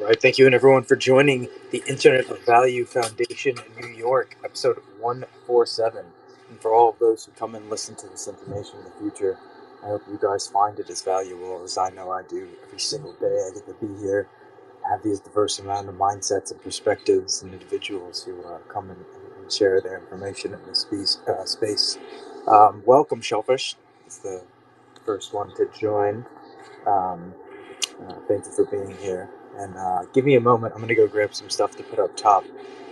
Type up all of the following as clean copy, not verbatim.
Right. Thank you, and everyone, for joining the Internet of Value Foundation in New York, episode 147. And for all of those who come and listen to this information in the future, I hope you guys find it as valuable as I know I do every single day. I get to be here, have these diverse amount of mindsets and perspectives and individuals who come and share their information in this space. Welcome, Shellfish. It's the first one to join. Um, Thank you for being here. And give me a moment. I'm going to go grab some stuff to put up top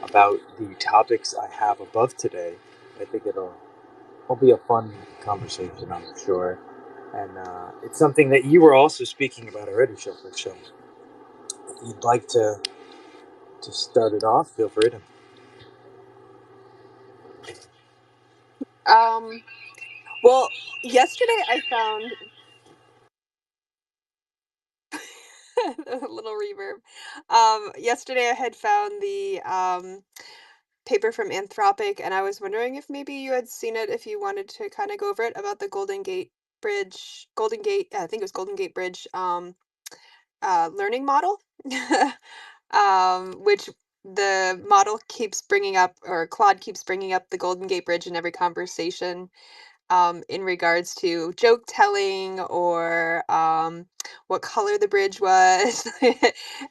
about the topics I have above today. I think it'll be a fun conversation, I'm sure. And it's something that you were also speaking about already, Shilford. So if you'd like to start it off, feel free to. Um, well, yesterday I found a little reverb. Yesterday I had found the paper from Anthropic, and I was wondering if maybe you had seen it, if you wanted to kind of go over it about the Golden Gate, I think it was Golden Gate Bridge, learning model, which the model keeps bringing up, or Claude keeps bringing up the Golden Gate Bridge in every conversation in regards to joke telling or what color the bridge was.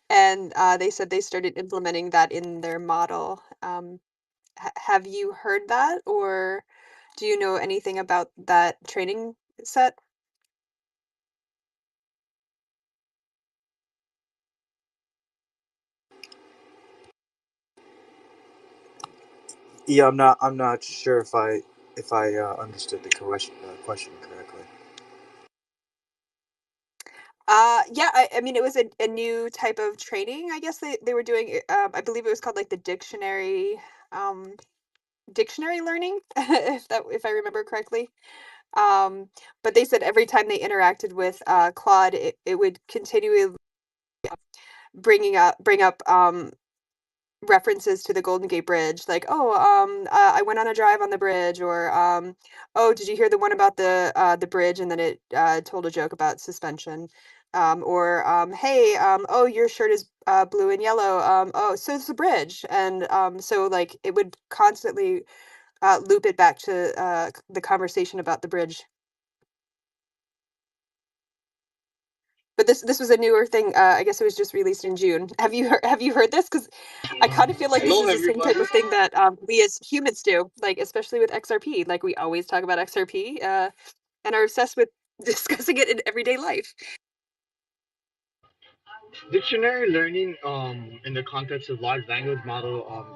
And they said they started implementing that in their model. Have you heard that, or do you know anything about that training set? Yeah, I'm not sure if I understood the question correctly. Yeah, I mean, it was a new type of training. I guess they were doing. I believe it was called like the um, dictionary learning, if I remember correctly. Um, but they said every time they interacted with Claude, it would continually bring up references to the Golden Gate Bridge, like, oh, I went on a drive on the bridge, or oh, did you hear the one about the bridge? And then it told a joke about suspension. Or hey, oh, your shirt is blue and yellow. Oh, so it's the bridge. And so like it would constantly loop it back to the conversation about the bridge. But this was a newer thing. I guess it was just released in June. Have you heard this? Because I kind of feel like this Hello, is the same type everybody. of thing that we as humans do, like especially with XRP. Like we always talk about XRP, and are obsessed with discussing it in everyday life. Dictionary learning, in the context of large language model,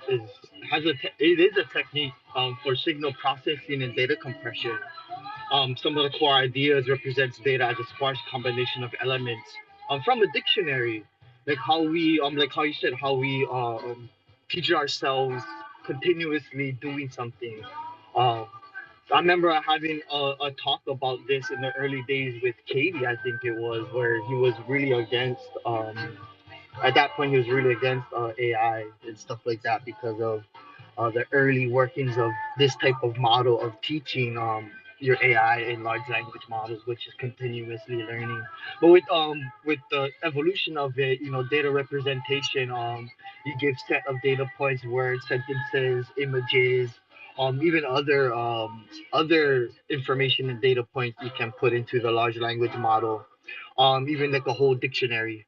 is it is a technique for signal processing and data compression. Some of the core ideas represents data as a sparse combination of elements from a dictionary, like how you said, how we teach ourselves continuously doing something. Um, I remember having a talk about this in the early days with Katie, I think it was, where he was really against, at that point, he was really against AI and stuff like that because of the early workings of this type of model of teaching your AI and large language models, which is continuously learning. But with the evolution of it, data representation, you give set of data points, words, sentences, images, even other information and data points you can put into the large language model, even like a whole dictionary.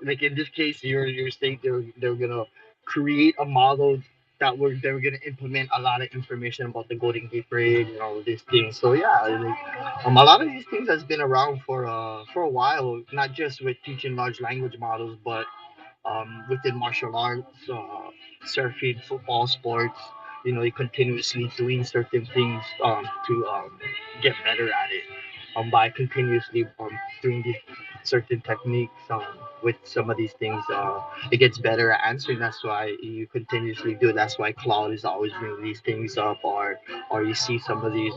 Like in this case, you're saying they're gonna create a model that they're gonna implement a lot of information about the Golden Gate Bridge and all of these things. So yeah, like, a lot of these things has been around for a while, not just with teaching large language models, but within martial arts, surfing, football, sports. You're continuously doing certain things to get better at it, by continuously doing these certain techniques. With some of these things, it gets better at answering. That's why you continuously do it. That's why Cloud is always bringing these things up, or you see some of these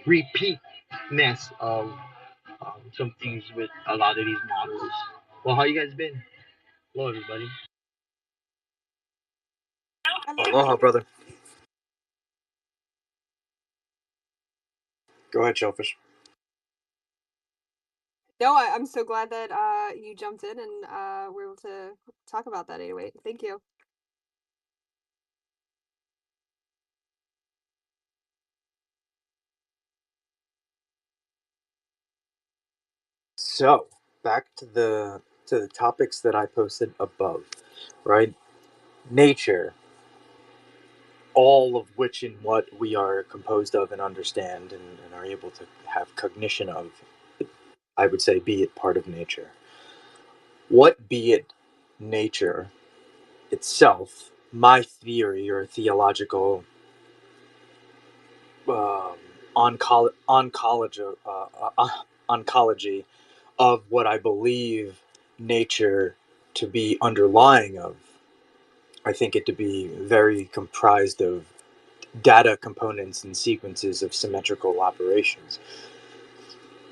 repeatness of some things with a lot of these models. Well, how you guys been? Hello, everybody. Aloha. Aloha, brother. Go ahead, Shellfish. No, I'm so glad that you jumped in and we're able to talk about that 808. Thank you. So back to the topics that I posted above, right? Nature, all of which in what we are composed of and understand and are able to have cognition of, I would say, be it part of nature. What be it nature itself, my theory or theological um, oncology of what I believe nature to be underlying of. I think it to be very comprised of data components and sequences of symmetrical operations.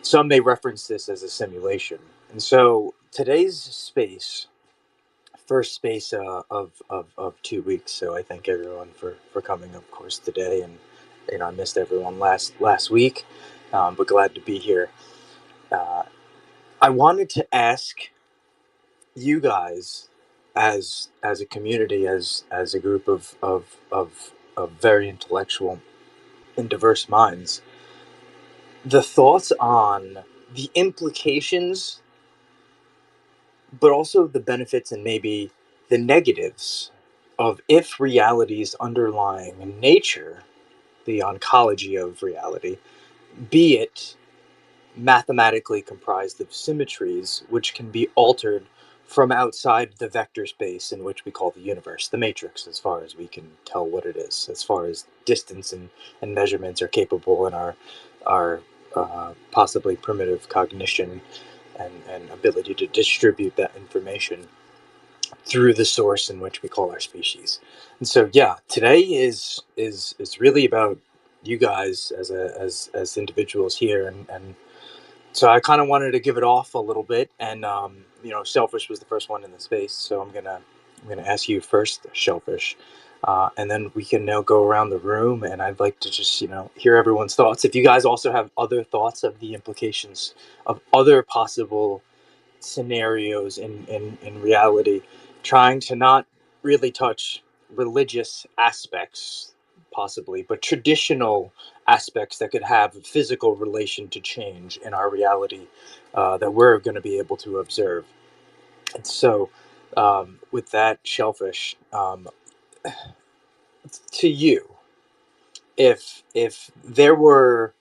Some may reference this as a simulation. And so today's space, first space of 2 weeks. So I thank everyone for coming, of course, today. And I missed everyone last week, but glad to be here. Uh, I wanted to ask you guys, as a community, as a group of very intellectual and diverse minds, the thoughts on the implications, but also the benefits and maybe the negatives of if reality's underlying nature, the ontology of reality, be it mathematically comprised of symmetries which can be altered from outside the vector space in which we call the universe, the matrix, as far as we can tell what it is, as far as distance and measurements are capable in our possibly primitive cognition and ability to distribute that information through the source in which we call our species. And so, yeah, today is really about you guys as individuals here, and so I kind of wanted to give it off a little bit, and Shellfish was the first one in the space, so I'm gonna ask you first, Shellfish, and then we can now go around the room, and I'd like to just hear everyone's thoughts. If you guys also have other thoughts of the implications of other possible scenarios in reality, trying to not really touch religious aspects, possibly, but traditional aspects that could have a physical relation to change in our reality that we're going to be able to observe. And so, with that, Shellfish, to you, if there were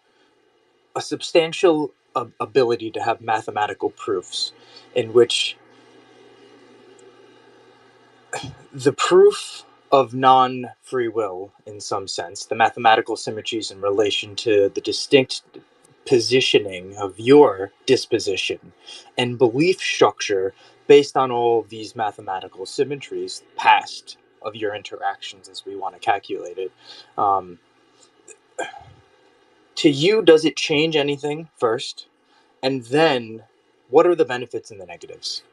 a substantial ability to have mathematical proofs in which the proof of non free will, in some sense, the mathematical symmetries in relation to the distinct positioning of your disposition and belief structure based on all of these mathematical symmetries, past of your interactions as we want to calculate it. Um, to you, does it change anything first? And then, what are the benefits and the negatives?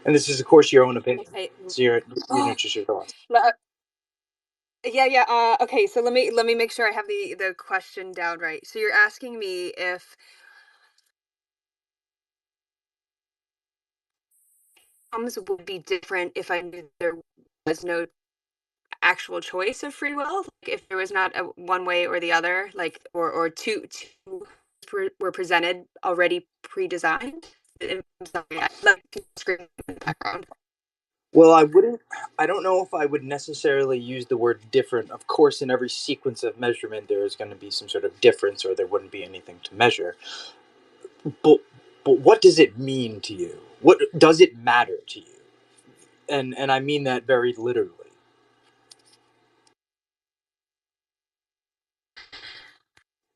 And this is, of course, your own opinion. Okay. So Oh, just your thoughts. yeah, yeah. Okay, so let me make sure I have the question down right. So you're asking me if outcomes would be different if I knew there was no actual choice of free will, like if there was not a one way or the other, like or two were presented already pre-designed. I'm sorry, I like screaming in the background. Well, I wouldn't. I don't know if I would necessarily use the word different. Of course, in every sequence of measurement, there is going to be some sort of difference, or there wouldn't be anything to measure. But but what does it mean to you? What does it matter to you? And I mean that very literally.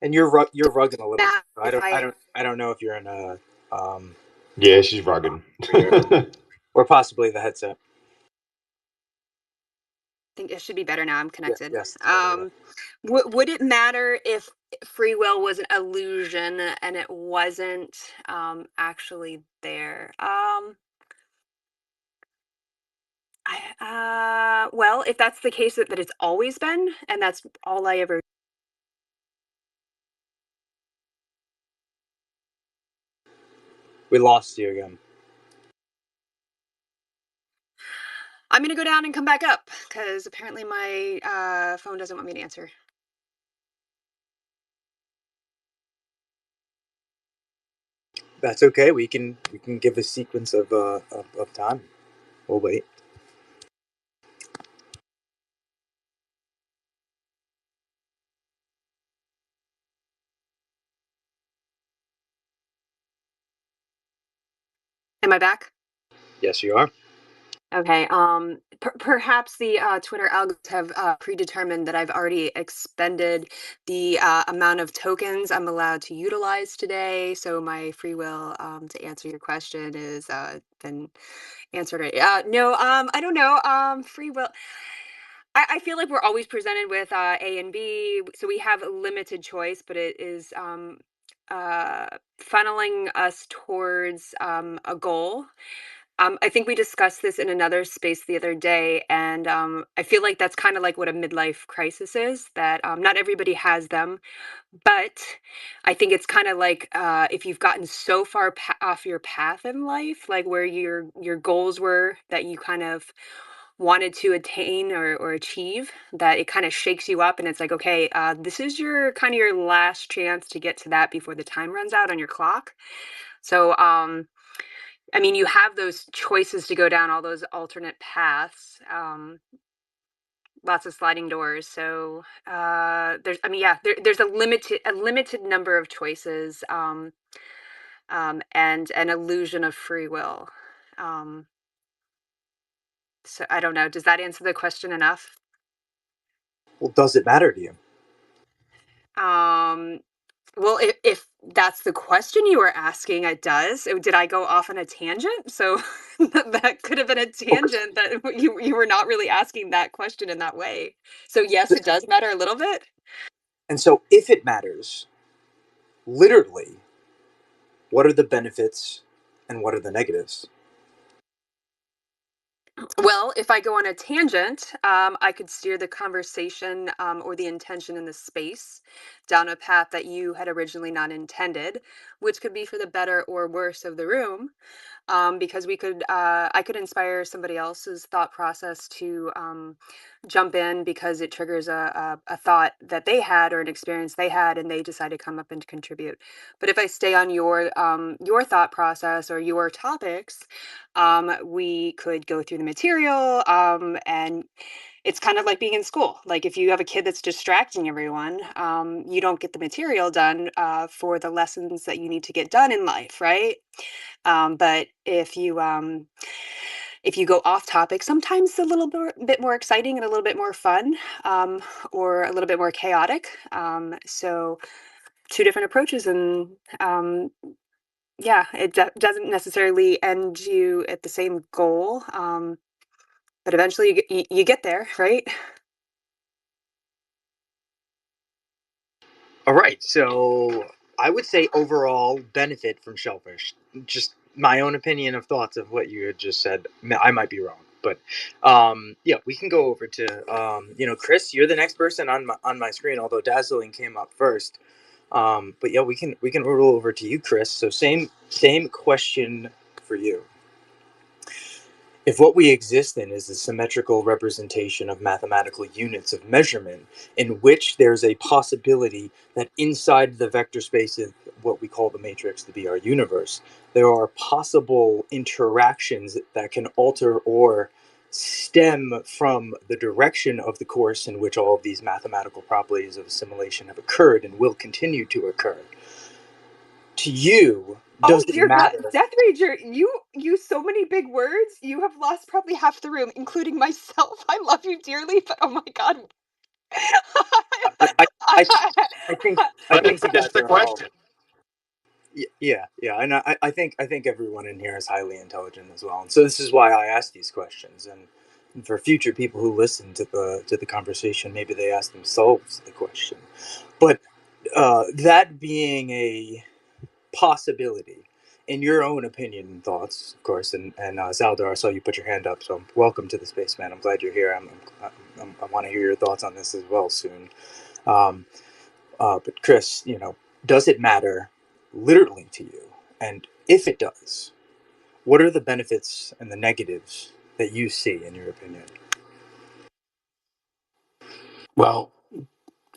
And you're rugging a little bit. Matt, I if don't I I don't I don't know if you're in a Yeah, she's rugged. or possibly the headset. think it should be better now. I'm Yeah, connected. yes, it's better. Yeah. Would it matter if free will was an illusion and it wasn't actually there? Well, if that's the case that it's always been, and that's all I ever We lost you again. I'm gonna go down and come back up because apparently my phone doesn't want me to answer. That's okay. We can give a sequence of time. We'll wait. Am I back? Yes, you are. Okay. Perhaps the Twitter algorithms have predetermined that I've already expended the amount of tokens I'm allowed to utilize today. So my free will to answer your question is been answered. No, I don't know. Free will. I feel like we're always presented with A and B, so we have a limited choice, but it is uh, funneling us towards a goal. I think we discussed this in another space the other day, and I feel like that's kind of like what a midlife crisis is. That not everybody has them, but I think it's kind of like if you've gotten so far off your path in life, like where your goals were that you kind of wanted to attain or achieve, that it kind of shakes you up, and it's like, okay, this is your kind of your last chance to get to that before the time runs out on your clock. So I mean, you have those choices to go down all those alternate paths, lots of sliding doors. So there's, I mean, yeah, there's a limited number of choices, and an illusion of free will. Um, so I don't know. Does that answer the question enough? Well, does it matter to you? Um, well, if that's the question you were asking, it does. Did I go off on a tangent? So that could have been a Okay. tangent that you were not really asking that question in that way. So yes, it does matter a little bit. And so, if it matters, literally, what are the benefits and what are the negatives? Well, if I go on a tangent, I could steer the conversation or the intention in the space down a path that you had originally not intended, which could be for the better or worse of the room. Because I could inspire somebody else's thought process to jump in because it triggers a thought that they had or an experience they had, and they decide to come up and to contribute. But if I stay on your thought process or your topics, we could go through the material, and it's kind of like being in school. Like if you have a kid that's distracting everyone, you don't get the material done for the lessons that you need to get done in life, right? But if you go off topic, sometimes it's a little bit more exciting and a little bit more fun, or a little bit more chaotic. So two different approaches, and yeah, it doesn't necessarily end you at the same goal, but eventually you get there, right? All right. So, I would say overall benefit from shellfish. Just my own opinion of thoughts of what you had just said. I might be wrong, but yeah, we can go over to Chris. You're the next person on my screen. Although Dazzling came up first. But yeah, we can roll over to you, Chris. So same question for you. If what we exist in is a symmetrical representation of mathematical units of measurement, in which there's a possibility that inside the vector space of what we call the matrix to be our universe, there are possible interactions that can alter or stem from the direction of the course in which all of these mathematical properties of assimilation have occurred and will continue to occur. To you, Oh does it dear God, matter? Death Ranger, you use so many big words. You have lost probably half the room, including myself. I love you dearly, but oh my God. I, I, I, I think I Let me think you finish guys the are all. question. Yeah, and I think everyone in here is highly intelligent as well, and so this is why I ask these questions, and for future people who listen to the conversation, maybe they ask themselves the question. But that being a possibility, in your own opinion and thoughts, of course, and Zaldar, I saw you put your hand up, so welcome to the space, man. I'm glad you're here. I want to hear your thoughts on this as well soon. But Chris, does it matter literally to you? And If it does, what are the benefits and the negatives that you see, in your opinion? Well,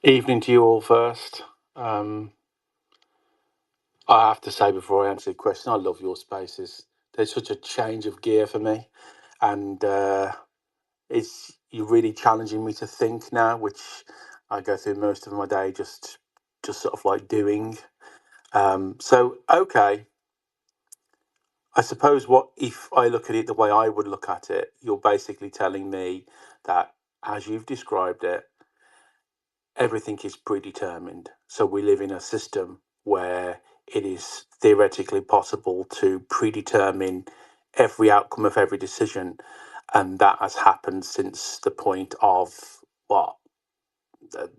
evening to you all first. I have to say before I answer the question, I love your spaces. There's such a change of gear for me, and you're really challenging me to think now, which I go through most of my day just sort of like doing. So okay, I suppose what if I look at it the way I would look at it, you're basically telling me that as you've described it, everything is predetermined. So we live in a system where it is theoretically possible to predetermine every outcome of every decision. And that has happened since the point of what?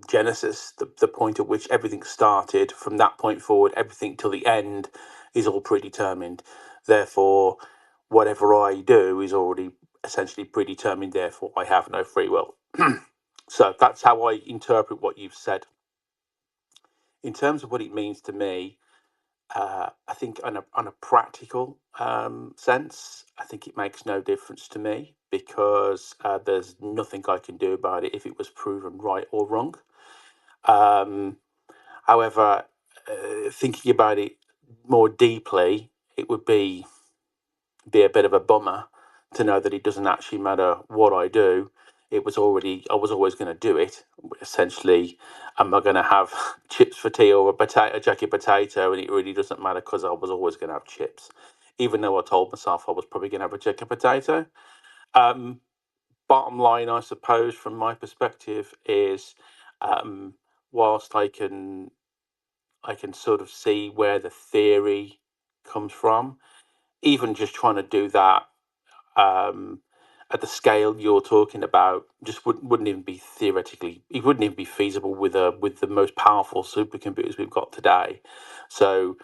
Genesis, the point at which everything started. From that point forward, everything till the end is all predetermined. Therefore, whatever I do is already essentially predetermined. Therefore, I have no free will. So that's how I interpret what you've said. In terms of what it means to me, I think on a practical sense, I think it makes no difference to me because there's nothing I can do about it if it was proven right or wrong. Um, However, thinking about it more deeply, it would be a bit of a bummer to know that it doesn't actually matter what I do. I was always going to do it. Essentially, am I going to have chips for tea or a jacket potato? And it really doesn't matter because I was always going to have chips, even though I told myself I was probably going to have a jacket potato. Um, Bottom line, I suppose, from my perspective, is um, whilst I can sort of see where the theory comes from. Even just trying to do that um, at the scale you're talking about just wouldn't even be theoretically, it wouldn't even be feasible with the most powerful supercomputers we've got today. So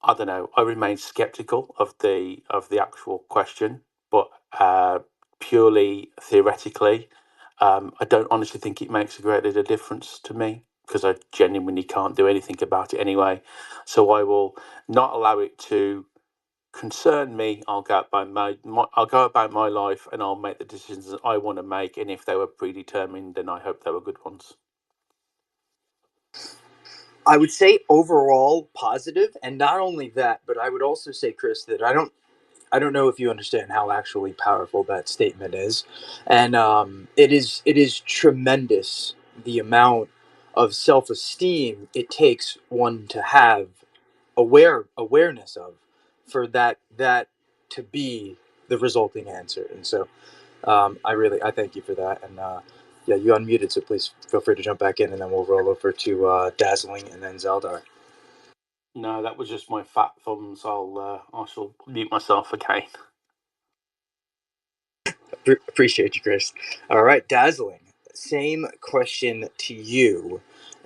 I don't know. I remain skeptical of the actual question, but purely theoretically, I don't honestly think it makes a great deal of difference to me because I genuinely can't do anything about it anyway. So I will not allow it to concern me. I'll go about my life and I'll make the decisions that I want to make. And if they were predetermined, then I hope they were good ones. I would say overall positive, and not only that, but I would also say, Chris, that I don't know if you understand how actually powerful that statement is, and it is tremendous the amount of self esteem it takes one to have awareness of for that to be the resulting answer. And so I thank you for that. And yeah, you unmuted, so please feel free to jump back in, and then we'll roll over to Dazzling and then Zeldar. No, that was just my fat thumbs. I shall mute myself again. Appreciate you, Chris. All right, Dazzling. Same question to you.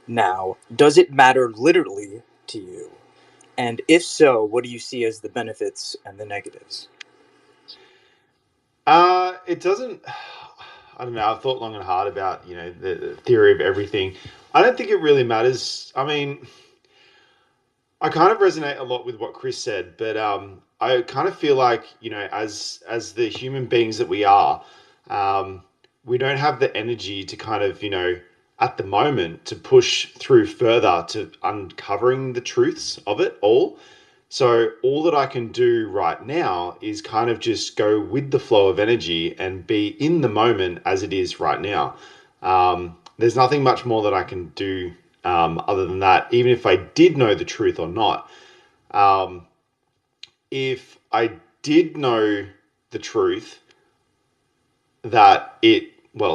Now, does it matter literally to you? And if so, what do you see as the benefits and the negatives? It doesn't. I don't know. I've thought long and hard about the theory of everything. I don't think it really matters. I mean, I kind of resonate a lot with what Chris said, but I kind of feel like as the human beings that we are, um, we don't have the energy to kind of at the moment to push through further to uncovering the truths of it all. So all that I can do right now is kind of just go with the flow of energy and be in the moment as it is right now. There's nothing much more that I can do other than that, even if I did know the truth or not. Um, if I did know the truth, that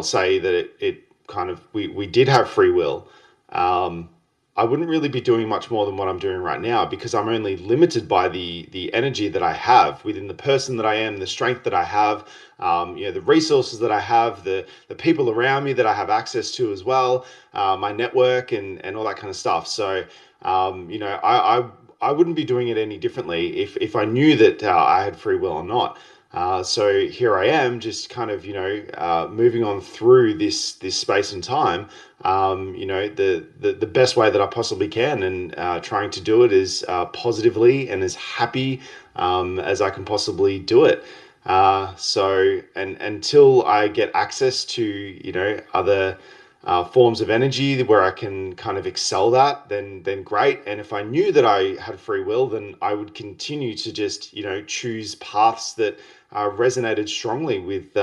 say that it kind of, we did have free will, um, I wouldn't really be doing much more than what I'm doing right now because I'm only limited by the energy that I have within the person that I am, the strength that I have, the resources that I have, the people around me that I have access to as well, my network and all that kind of stuff. So, I wouldn't be doing it any differently if I knew that I had free will or not. So here I am, just kind of, moving on through this space and time, the best way that I possibly can, and trying to do it as positively and as happy as I can possibly do it. And until I get access to, other forms of energy where I can kind of excel that, then great. And if I knew that I had free will, then I would continue to just, choose paths that resonated strongly with,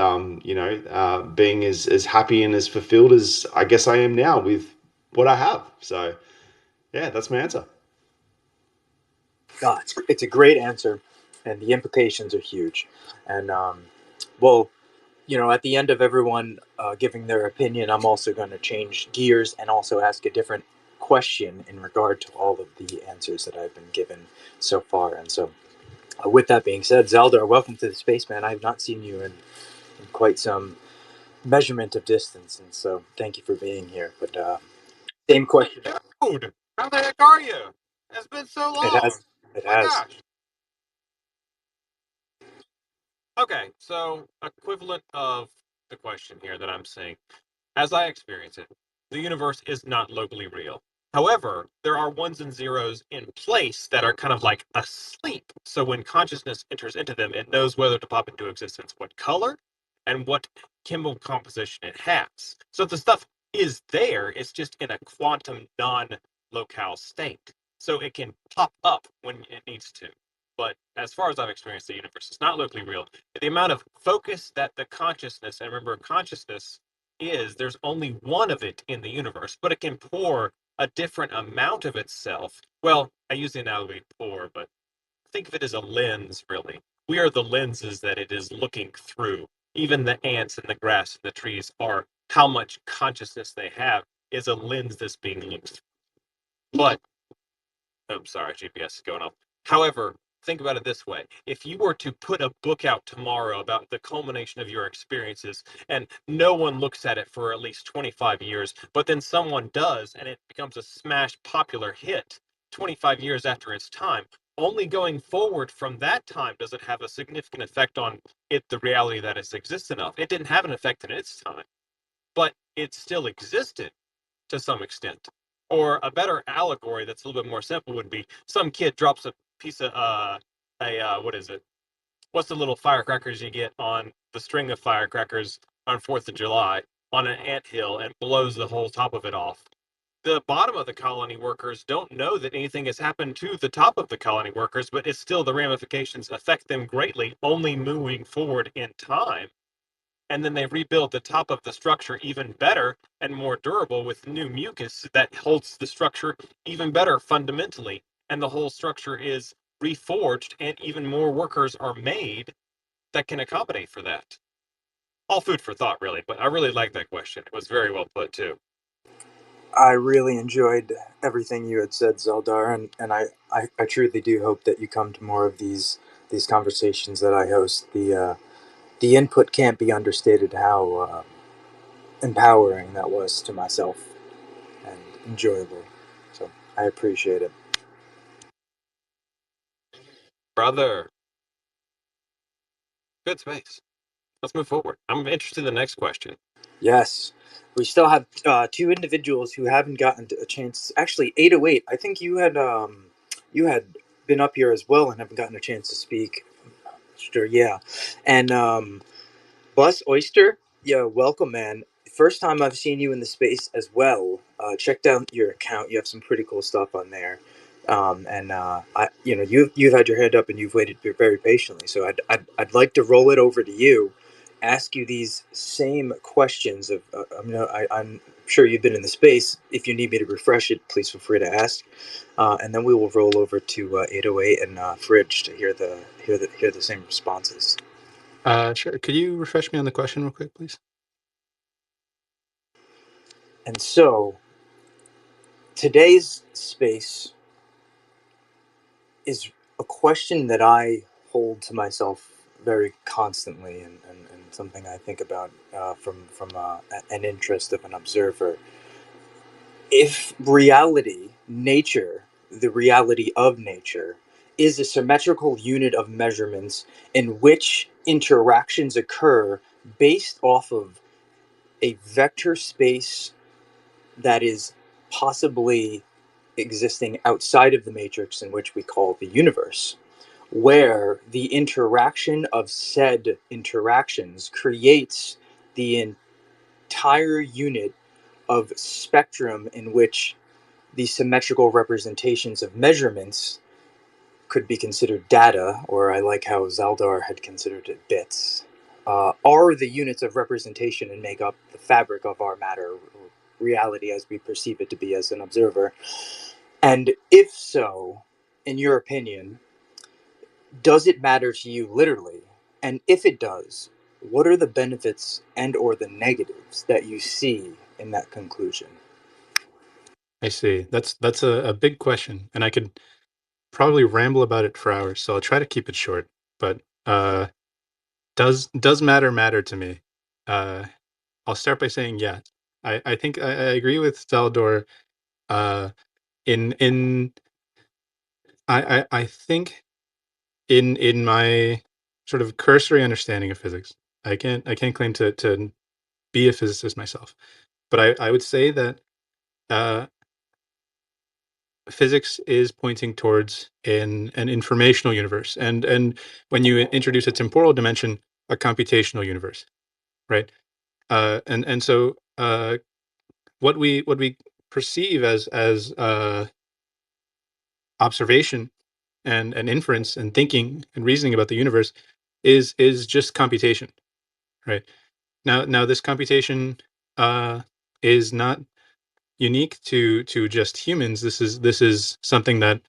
being as happy and as fulfilled as I guess I am now with what I have. So yeah, that's my answer. It's a great answer, and the implications are huge. And well, at the end of everyone giving their opinion, I'm also going to change gears and also ask a different question in regard to all of the answers that I've been given so far. And so, with that being said, Zeldar, welcome to the space, man. I have not seen you in quite some measurement of distance, and so thank you for being here. But same question. Dude, how the heck are you? It's been so It long. has. It My has. gosh. Okay, so equivalent of the question here that I'm saying. As I experience it, the universe is not locally real. However, there are ones and zeros in place that are kind of like asleep. So when consciousness enters into them, it knows whether to pop into existence, what color, and what chemical composition it has. So the stuff is there, it's just in a quantum non-locale state. So it can pop up when it needs to. But as far as I've experienced the universe, it's not locally real. The amount of focus that the consciousness, and remember, consciousness there's only one of it in the universe, but it can pour a different amount of itself. Well, I use the analogy pour, but think of it as a lens, really. We are the lenses that it is looking through. Even the ants and the grass and the trees are how much consciousness they have is a lens that's being looked through. But oh, sorry, GPS is going off. However, think about it this way. If you were to put a book out tomorrow about the culmination of your experiences and no one looks at it for at least 25 years, but then someone does and it becomes a smash popular hit 25 years after its time, only going forward from that time does it have a significant effect on the reality that it exists enough. It didn't have an effect in its time, but it still existed to some extent. Or a better allegory that's a little bit more simple would be some kid drops a piece of what is it? What's the little firecrackers you get on the string of firecrackers on 4th of July on an anthill and blows the whole top of it off? The bottom of the colony workers don't know that anything has happened to the top of the colony workers, but it's still the ramifications affect them greatly, only moving forward in time, and then they rebuild the top of the structure even better and more durable with new mucus that holds the structure even better fundamentally, and the whole structure is reforged and even more workers are made that can accommodate for that. All food for thought, really, but I really like that question. It was very well put too. I really enjoyed everything you had said, Zeldar, and I truly do hope that you come to more of these conversations that I host. The input can't be understated how empowering that was to myself and enjoyable. So I appreciate it. Brother, good space. Let's move forward. I'm interested in the next question. Yes, we still have two individuals who haven't gotten a chance. Actually, 808. I think you had been up here as well and haven't gotten a chance to speak. Sure, yeah, and Bus Oyster, yeah, welcome, man. First time I've seen you in the space as well. Checked out your account. You have some pretty cool stuff on there. And you've had your hand up and you've waited very patiently. So I'd like to roll it over to you, ask you these same questions. I'm sure you've been in the space. If you need me to refresh it, please feel free to ask. And then we will roll over to 808 and Fridge to hear the same responses. Sure. Could you refresh me on the question real quick, please? And so today's space is a question that I hold to myself very constantly, and something I think about from an interest of an observer. If reality, nature, the reality of nature, is a symmetrical unit of measurements in which interactions occur based off of a vector space that is possibly existing outside of the matrix in which we call the universe, where the interaction of said interactions creates the entire unit of spectrum in which the symmetrical representations of measurements could be considered data, or I like how Zaldar had considered it bits, are the units of representation and make up the fabric of our matter, or reality as we perceive it to be as an observer. And if so, in your opinion, does it matter to you literally? And if it does, what are the benefits and or the negatives that you see in that conclusion? I see. That's a big question, and I could probably ramble about it for hours. So I'll try to keep it short. But does matter to me? Uh, I'll start by saying yes. I think I agree with Saldor. Uh, in I think in my sort of cursory understanding of physics, I can't claim to be a physicist myself, but I would say that uh, physics is pointing towards an informational universe, and when you introduce a temporal dimension, a computational universe, right? And so what we perceive as observation and inference and thinking and reasoning about the universe is just computation, right? Now this computation is not unique to just humans. This is something that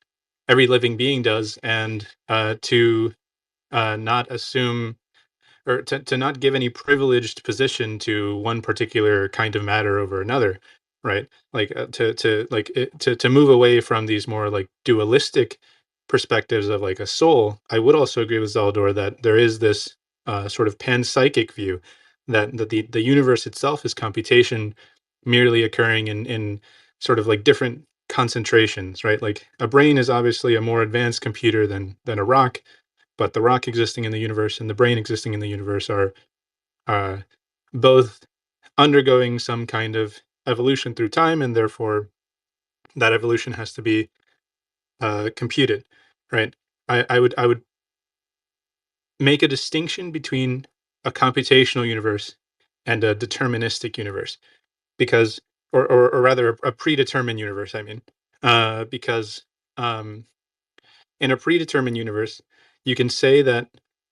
every living being does, and to not assume or to not give any privileged position to one particular kind of matter over another, right? Like to move away from these more like dualistic perspectives of like a soul. I would also agree with Zaldor that there is this sort of panpsychic view that the universe itself is computation merely occurring in sort of like different concentrations, right? Like a brain is obviously a more advanced computer than a rock, but the rock existing in the universe and the brain existing in the universe are uh, both undergoing some kind of evolution through time, and therefore that evolution has to be computed, right? I would make a distinction between a computational universe and a deterministic universe, because or rather a predetermined universe. I mean, because um, in a predetermined universe, you can say that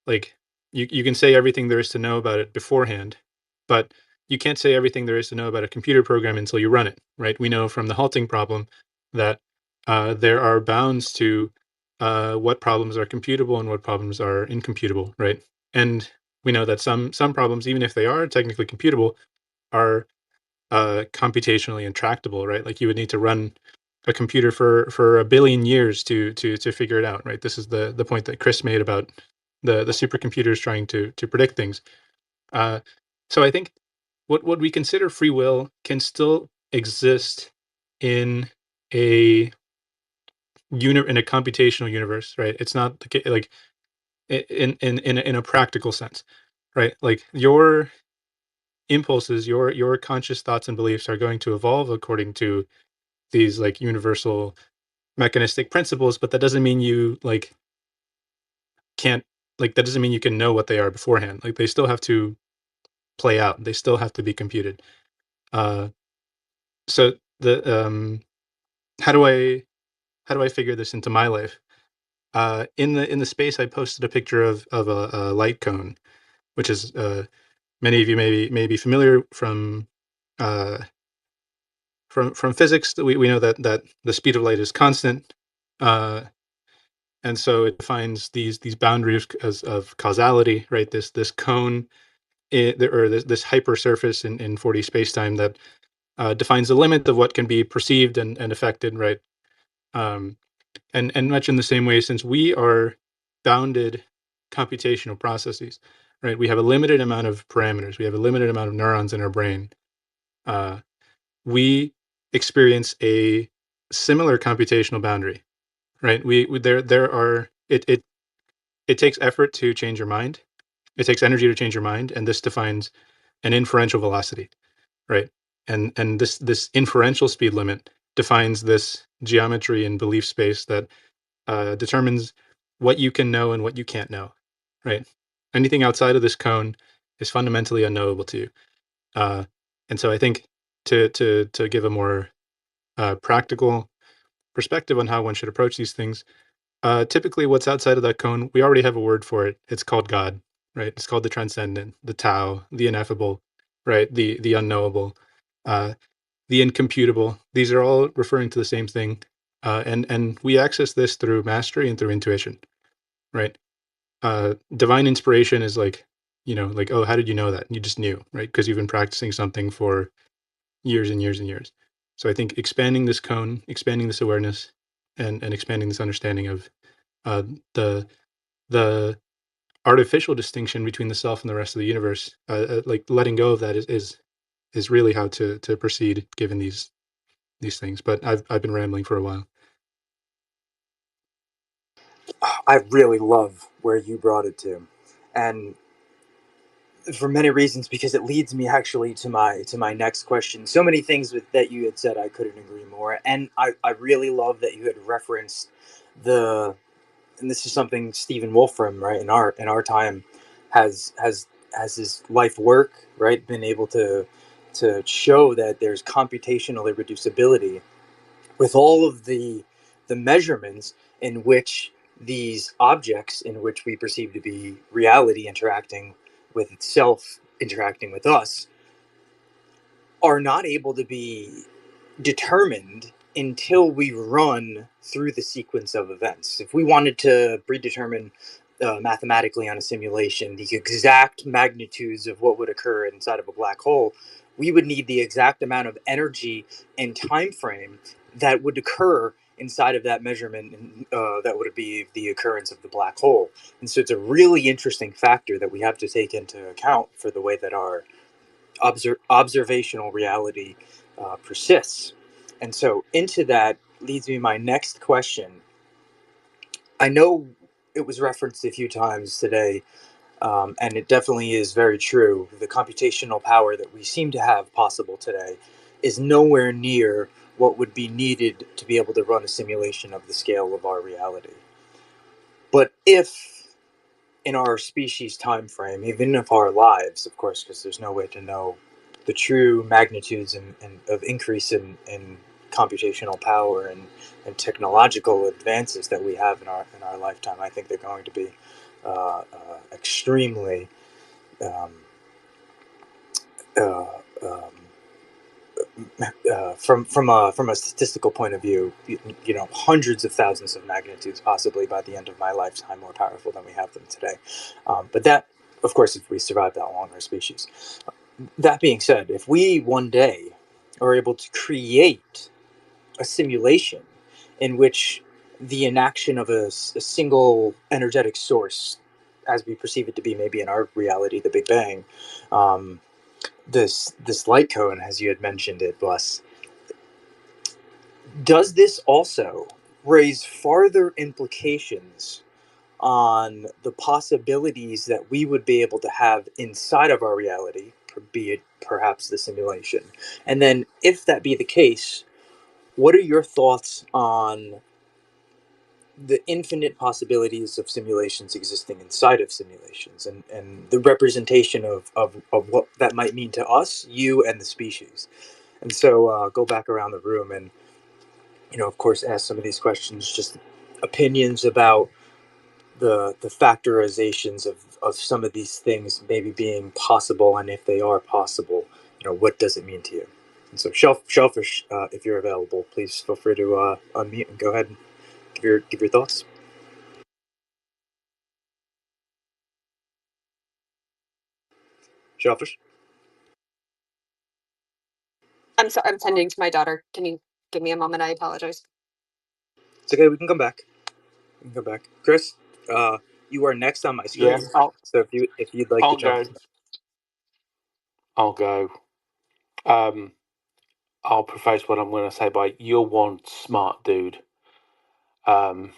like you can say everything there is to know about it beforehand, but you can't say everything there is to know about a computer program until you run it, right? We know from the halting problem that there are bounds to what problems are computable and what problems are incomputable, right? And we know that some problems, even if they are technically computable, are computationally intractable, right? Like you would need to run a computer for a billion years to figure it out, right? This is the point that Chris made about the supercomputers trying to predict things. Uh, so I think what we consider free will can still exist in a in a computational universe, right? It's not like in a practical sense, right? Like your impulses, your conscious thoughts and beliefs are going to evolve according to these like universal mechanistic principles, but that doesn't mean you like can't like that doesn't mean you can know what they are beforehand. Like they still have to play out. They still have to be computed. Uh, so the how do I figure this into my life? In the space, I posted a picture of a light cone, which is many of you may be familiar uh, from physics. That we know that the speed of light is constant. Uh, and so it defines these boundaries of causality, right? This cone, or this hypersurface in 4D spacetime that defines the limit of what can be perceived and affected, right? Um, and much in the same way, since we are bounded computational processes, right? We have a limited amount of parameters. We have a limited amount of neurons in our brain. Uh, we experience a similar computational boundary, right? There are it takes effort to change your mind. It takes energy to change your mind, and this defines an inferential velocity, right? And this inferential speed limit defines this geometry and belief space that determines what you can know and what you can't know, right? Anything outside of this cone is fundamentally unknowable to you. Uh, and so I think to give a more practical perspective on how one should approach these things, typically what's outside of that cone, we already have a word for it. It's called God, right? It's called the transcendent, the Tao, the ineffable, right? The unknowable, uh, the incomputable. These are all referring to the same thing, and we access this through mastery and through intuition, right? Divine inspiration is like, like, oh, how did you know that? You just knew, right? Because you've been practicing something for years and years and years. So I think expanding this cone, expanding this awareness, and expanding this understanding of uh, the the artificial distinction between the self and the rest of the universe, like letting go of that is really how to proceed given these things. But I've been rambling for a while. I really love where you brought it to, and for many reasons, because it leads me actually to my next question. So many things that you had said, I couldn't agree more, and I really love that you had referenced the, and this is something Stephen Wolfram, right, in our time has his life work, right, been able to show that there's computational irreducibility with all of the measurements in which these objects in which we perceive to be reality interacting with itself, interacting with us, are not able to be determined until we run through the sequence of events. If we wanted to predetermine mathematically on a simulation the exact magnitudes of what would occur inside of a black hole, we would need the exact amount of energy and time frame that would occur inside of that measurement, and that would be the occurrence of the black hole. And so it's a really interesting factor that we have to take into account for the way that our observational reality persists. And so, into that leads me my next question. I know it was referenced a few times today, and it definitely is very true. The computational power that we seem to have possible today is nowhere near what would be needed to be able to run a simulation of the scale of our reality. But if in our species time frame, even of our lives, of course, because there's no way to know the true magnitudes and of increase in computational power and technological advances that we have in our lifetime. I think they're going to be extremely um, uh, um, from a statistical point of view, hundreds of thousands of magnitudes, possibly by the end of my lifetime, more powerful than we have them today. But that, of course, if we survive that long, our species. That being said, if we one day are able to create a simulation in which the inaction of a single energetic source, as we perceive it to be maybe in our reality, the Big Bang, um, this light cone, as you had mentioned it, Bless, does this also raise farther implications on the possibilities that we would be able to have inside of our reality, be it perhaps the simulation? And then, if that be the case, what are your thoughts on the infinite possibilities of simulations existing inside of simulations, and the representation of what that might mean to us, you, and the species? And so, go back around the room and, of course, ask some of these questions, just opinions about the factorizations of some of these things maybe being possible, and if they are possible, what does it mean to you? And so, Shellfish, if you're available, please feel free to unmute and go ahead and give your thoughts. Shellfish. I'm sorry, I'm tending to my daughter. Can you give me a moment? I apologize. It's okay. We can come back. We can come back. Chris, you are next on my Yeah, screen. So if you'd like to I'll jump go. in. I'll go. I'll preface what I'm going to say by you're one smart dude. You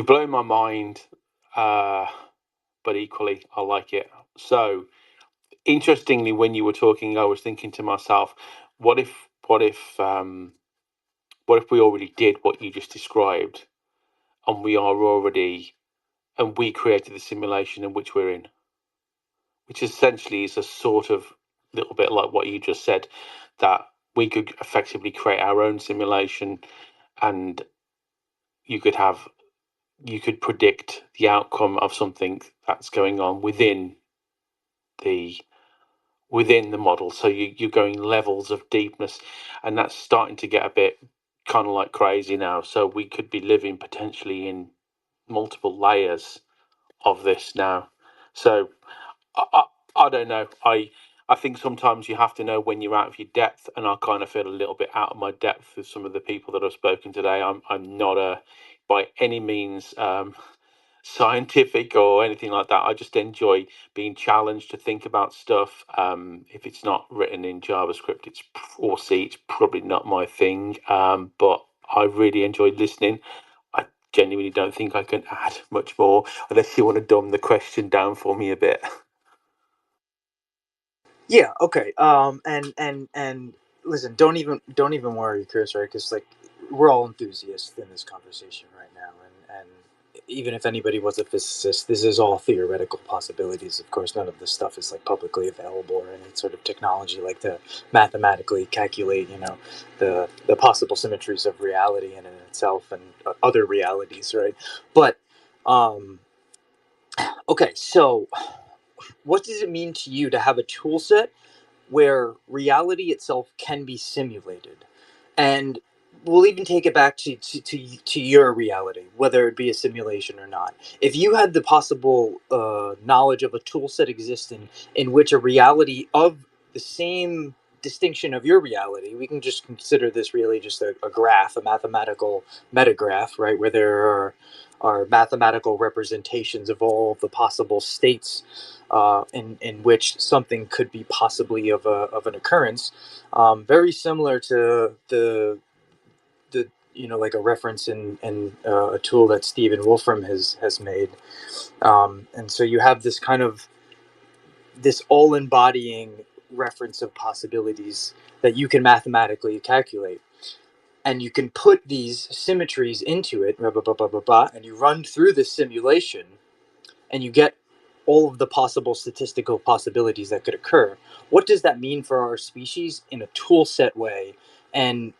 blow my mind, but equally, I like it. So, interestingly, when you were talking, I was thinking to myself, what if, what if, what if we already did what you just described, and we created the simulation in which we're in, which essentially is a sort of little bit like what you just said, that we could effectively create our own simulation, and you could predict the outcome of something that's going on within the model. So you're going levels of deepness, and that's starting to get a bit kind of like crazy now. So we could be living potentially in multiple layers of this now. So I don't know. I think sometimes you have to know when you're out of your depth, and I kind of feel a little bit out of my depth with some of the people that I've spoken today. I'm not by any means scientific or anything like that. I just enjoy being challenged to think about stuff. If it's not written in JavaScript, or C, it's probably not my thing. But I really enjoyed listening. I genuinely don't think I can add much more unless you want to dumb the question down for me a bit. Yeah. Okay. And listen, don't even worry, Chris. Right? Because like we're all enthusiasts in this conversation right now, and even if anybody was a physicist, this is all theoretical possibilities. Of course, none of this stuff is like publicly available or any sort of technology like to mathematically calculate, the possible symmetries of reality in and itself and other realities, right? But okay, so what does it mean to you to have a tool set where reality itself can be simulated? And we'll even take it back to your reality, whether it be a simulation or not. If you had the possible knowledge of a tool set existing in which a reality of the same distinction of your reality, we can just consider this really just a graph, a mathematical metagraph, right, where there are mathematical representations of all of the possible states in which something could be possibly of an occurrence, very similar to the like a reference in a tool that Stephen Wolfram has made, and so you have this kind of this all embodying reference of possibilities that you can mathematically calculate, and you can put these symmetries into it, blah, blah, blah, blah, blah, blah, and you run through this simulation and you get all of the possible statistical possibilities that could occur. What does that mean for our species in a tool set way? And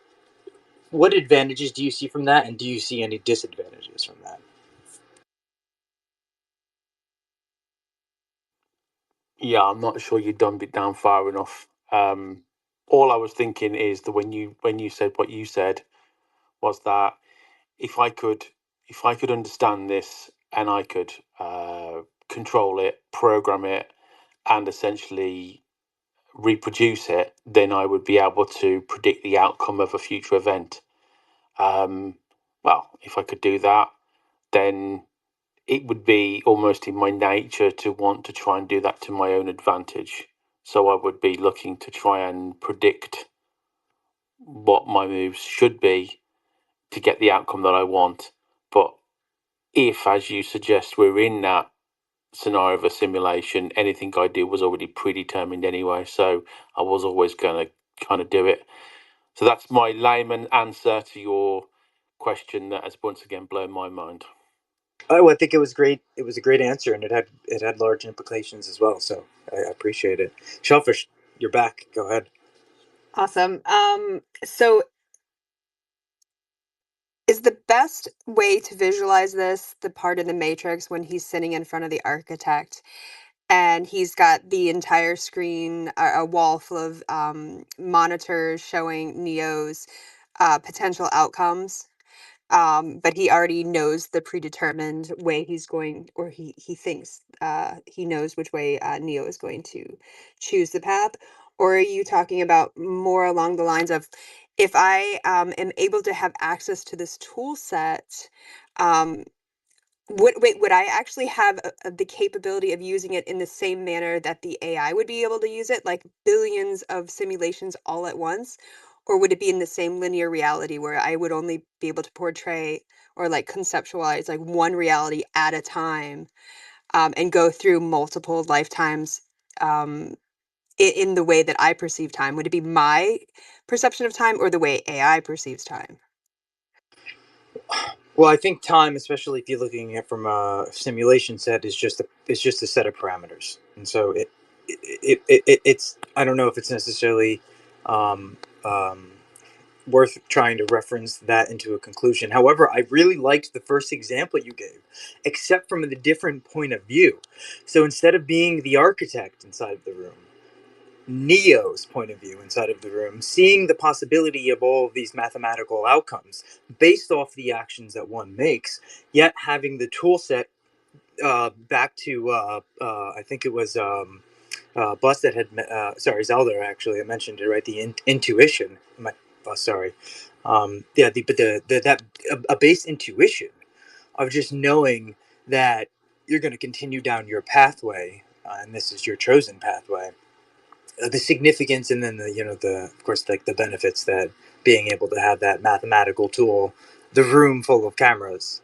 what advantages do you see from that? And do you see any disadvantages from that? Yeah, I'm not sure you dumbed it down far enough. All I was thinking is that when you said what you said was that if I could understand this, and I could control it, program it, and essentially reproduce it, then I would be able to predict the outcome of a future event. Well, if I could do that, then it would be almost in my nature to want to try and do that to my own advantage. So I would be looking to try and predict what my moves should be to get the outcome that I want. But if, as you suggest, we're in that scenario of a simulation, anything I do was already predetermined anyway. So I was always going to kind of do it. So that's my layman answer to your question that has once again blown my mind. Oh, I think it was great. It was a great answer, and it had large implications as well. So I appreciate it. Shellfish, you're back. Go ahead. Awesome. So is the best way to visualize this the part in the Matrix when he's sitting in front of the architect and he's got the entire screen, a wall full of monitors showing Neo's potential outcomes, but he already knows the predetermined way he's going, or he thinks he knows which way Neo is going to choose the path? Or are you talking about more along the lines of, if I am able to have access to this tool set, um, would I actually have the capability of using it in the same manner that the AI would be able to use it, like billions of simulations all at once? Or would it be in the same linear reality where I would only be able to portray or like conceptualize like one reality at a time, and go through multiple lifetimes, um, in the way that I perceive time? Would it be my perception of time or the way AI perceives time? Well, I think time, especially if you're looking at from a simulation set, is just a set of parameters, and so it's I don't know if it's necessarily um, um, worth trying to reference that into a conclusion. However, I really liked the first example you gave, except from the different point of view. So instead of being the architect inside of the room, Neo's point of view inside of the room, seeing the possibility of all of these mathematical outcomes based off the actions that one makes, yet having the tool set back to I think it was Bus that had sorry, Zelda actually I mentioned it right, the intuition. Sorry, yeah, the that a base intuition of just knowing that you're going to continue down your pathway, and this is your chosen pathway, the significance, and then the the of course like the benefits that being able to have that mathematical tool, the room full of cameras,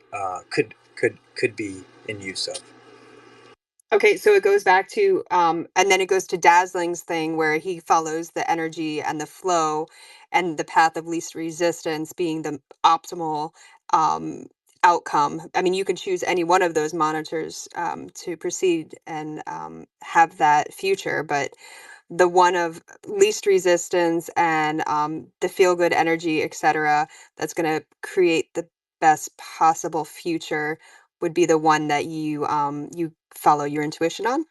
could be in use of. Okay, so it goes back to, and then it goes to Dazzling's thing where he follows the energy and the flow and the path of least resistance being the optimal um, outcome. I mean, you can choose any one of those monitors to proceed and have that future, but the one of least resistance and the feel good energy, etc., that's going to create the best possible future would be the one that you follow your intuition on.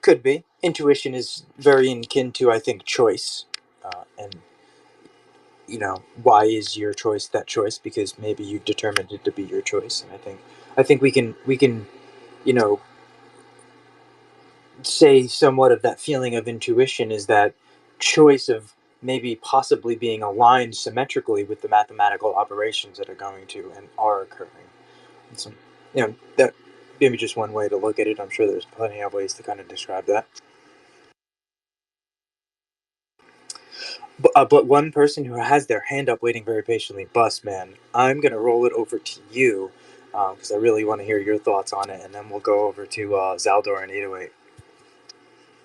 Could be. Intuition is very akin to, I think, choice. And, why is your choice that choice? Because maybe you've determined it to be your choice. And I think we can, you know, say somewhat of that feeling of intuition is that choice of maybe possibly being aligned symmetrically with the mathematical operations that are going to and are occurring. And so, that maybe just one way to look at it. I'm sure there's plenty of ways to kind of describe that. But one person who has their hand up waiting very patiently, Bus Man, I'm going to roll it over to you because I really want to hear your thoughts on it, and then we'll go over to Zaldor and 808.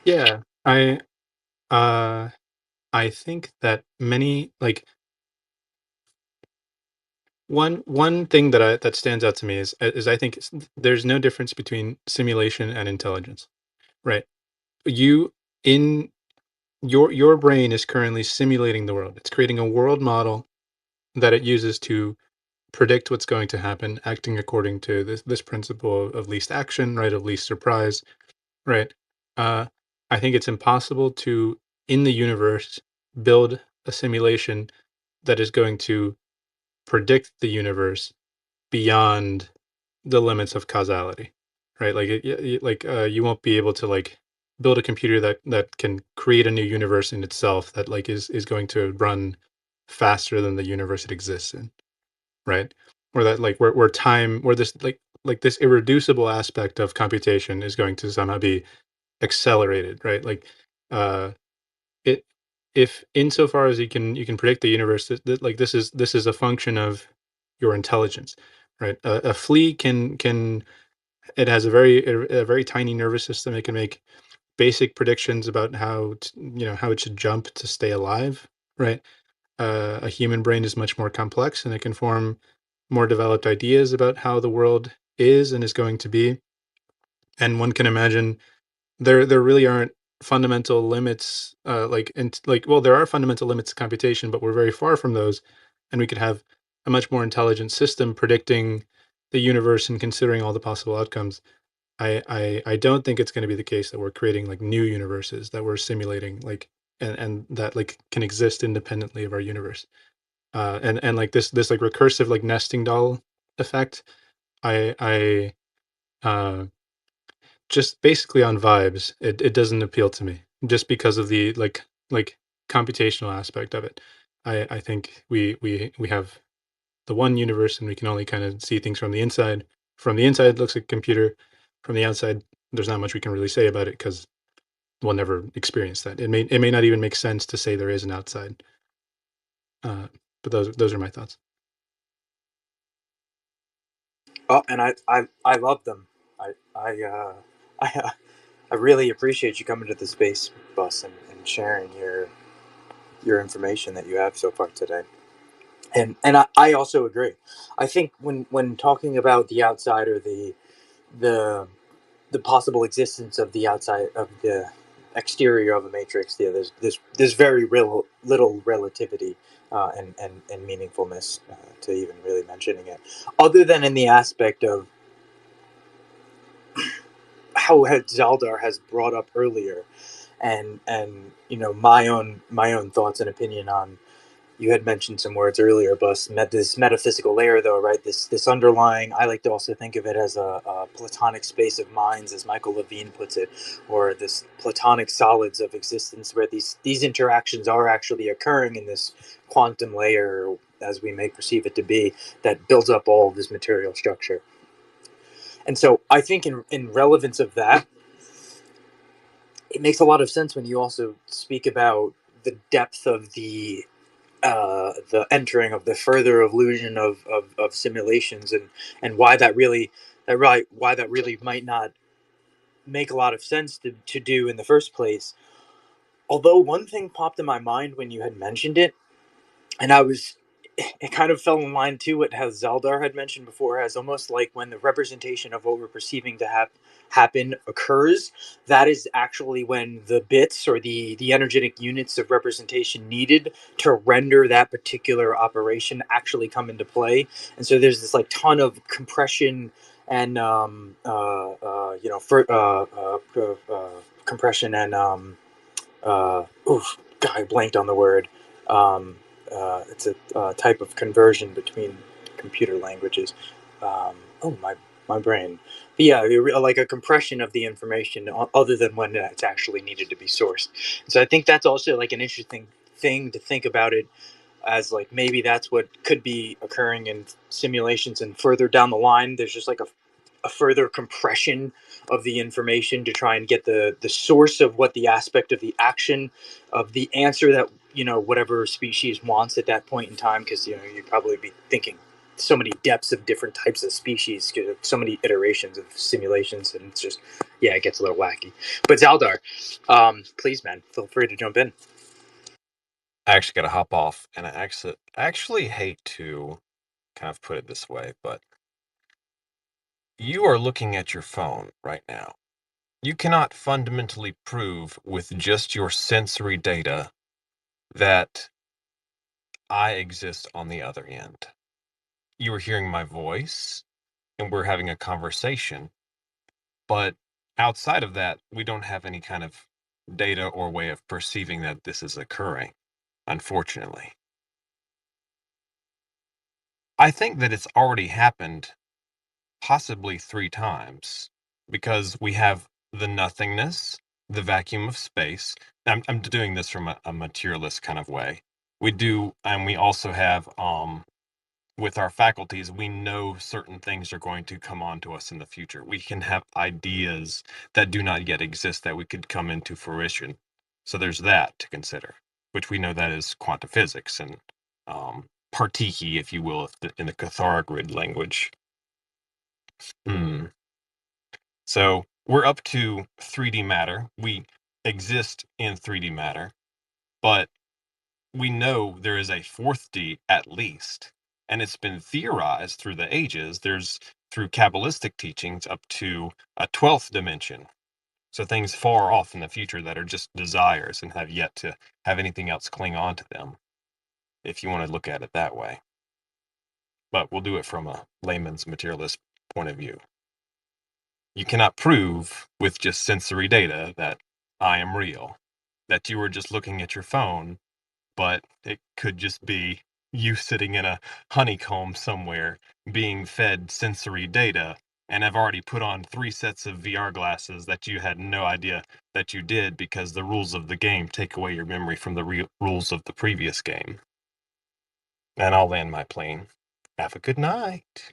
Yeah, uh I think that many like one thing that stands out to me is I think there's no difference between simulation and intelligence, right? You in your brain is currently simulating the world. It's creating a world model that it uses to predict what's going to happen, acting according to this principle of least action, right? Of least surprise, right? Uh, I think it's impossible to in the universe build a simulation that is going to predict the universe beyond the limits of causality, right? Like you won't be able to like build a computer that can create a new universe in itself that like is going to run faster than the universe it exists in, right? Or that like where time where this like this irreducible aspect of computation is going to somehow be accelerated, right? Like uh it if insofar as you can predict the universe, like this is a function of your intelligence, right? A flea can it has a very tiny nervous system. It can make basic predictions about how it should jump to stay alive, right? A human brain is much more complex, and it can form more developed ideas about how the world is and is going to be. And one can imagine there really aren't fundamental limits, well, there are fundamental limits to computation, but we're very far from those, and we could have a much more intelligent system predicting the universe and considering all the possible outcomes. I don't think it's going to be the case that we're creating like new universes that we're simulating, like and that like can exist independently of our universe. And like this like recursive like nesting doll effect. I Just basically on vibes, it doesn't appeal to me just because of the like computational aspect of it. I think we have the one universe and we can only kind of see things from the inside. From the inside, it looks like a computer. From the outside, there's not much we can really say about it because we'll never experience that. It may not even make sense to say there is an outside. But those are my thoughts. Oh, and I love them. I I I really appreciate you coming to the space bus and sharing your information that you have so far today. And I also agree. I think when talking about the outside or the the possible existence of the outside of the exterior of a matrix, yeah, there's very real little relativity and meaningfulness to even really mentioning it, other than in the aspect of how Zaldar has brought up earlier, and my own thoughts and opinion on. You had mentioned some words earlier, Bus. This metaphysical layer, though, right? This underlying. I like to also think of it as a platonic space of minds, as Michael Levine puts it, or this platonic solids of existence, where these interactions are actually occurring in this quantum layer, as we may perceive it to be, that builds up all of this material structure. And so, I think in relevance of that, it makes a lot of sense when you also speak about the depth of the entering of the further illusion of simulations, and why that really why that really might not make a lot of sense to do in the first place. Although one thing popped in my mind when you had mentioned it, and it kind of fell in line too what how Zaldar had mentioned before, as almost like when the representation of what we're perceiving to happen occurs, that is actually when the bits or the energetic units of representation needed to render that particular operation actually come into play. And so there's this like ton of compression and compression and God, I blanked on the word. Um, it's a type of conversion between computer languages. My brain. But yeah, like a compression of the information, other than when it's actually needed to be sourced. So I think that's also like an interesting thing to think about it as, like, maybe that's what could be occurring in simulations, and further down the line there's just like a further compression of the information to try and get the source of what the aspect of the action of the answer that whatever species wants at that point in time, because you'd probably be thinking so many depths of different types of species, so many iterations of simulations, and it's just, yeah, it gets a little wacky. But Zaldar, please, man, feel free to jump in. I actually got to hop off, and I actually hate to kind of put it this way, but you are looking at your phone right now. You cannot fundamentally prove with just your sensory data that I exist on the other end. You are hearing my voice, and we're having a conversation, but outside of that, we don't have any kind of data or way of perceiving that this is occurring, unfortunately. I think that it's already happened possibly 3 times, because we have the nothingness, the vacuum of space. I'm doing this from a materialist kind of way. And we also have, with our faculties, we know certain things are going to come on to us in the future. We can have ideas that do not yet exist that we could come into fruition. So there's that to consider, which we know that is quantum physics and partiki, if you will, in the Cathara grid language. So we're up to 3D matter. We exist in 3D matter, but we know there is a 4th D at least, and it's been theorized through the ages. There's, through Kabbalistic teachings, up to a 12th dimension. So things far off in the future that are just desires and have yet to have anything else cling on to them, if you want to look at it that way. But we'll do it from a layman's materialist point of view. You cannot prove with just sensory data that I am real, that you were just looking at your phone, but it could just be you sitting in a honeycomb somewhere being fed sensory data, and have already put on 3 sets of VR glasses that you had no idea that you did, because the rules of the game take away your memory from the rules of the previous game. And I'll land my plane. Have a good night.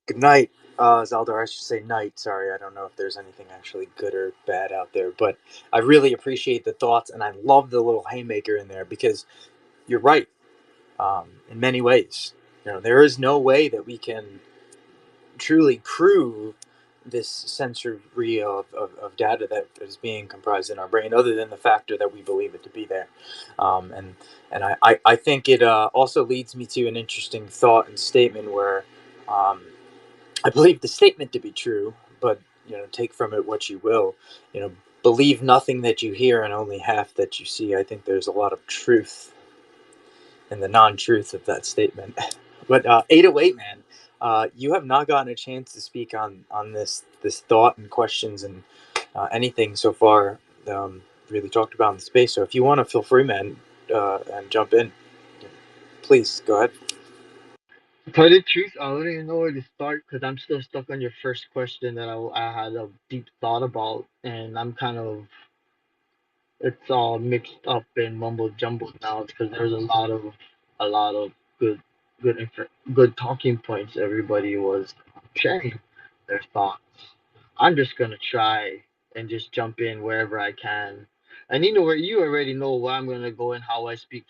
Good night, Zaldar. I should say night. Sorry, I don't know if there's anything actually good or bad out there, but I really appreciate the thoughts, and I love the little haymaker in there because you're right. In many ways, there is no way that we can truly prove this sensory of data that is being comprised in our brain, other than the factor that we believe it to be there. And I think it also leads me to an interesting thought and statement where um, I believe the statement to be true, but take from it what you will. You know, believe nothing that you hear and only half that you see. I think there's a lot of truth in the non-truth of that statement. But 808, man, you have not gotten a chance to speak on this thought and questions and anything so far. Really talked about in the space. So if you want to, feel free, man, and jump in. Please go ahead. To tell you the truth, I don't even know where to start because I'm still stuck on your first question that I had a deep thought about, and I'm kind of it's all mixed up and mumble jumbled now because there's a lot of good good talking points. Everybody was sharing their thoughts. I'm just gonna try and just jump in wherever I can. And where you already know where I'm gonna go and how I speak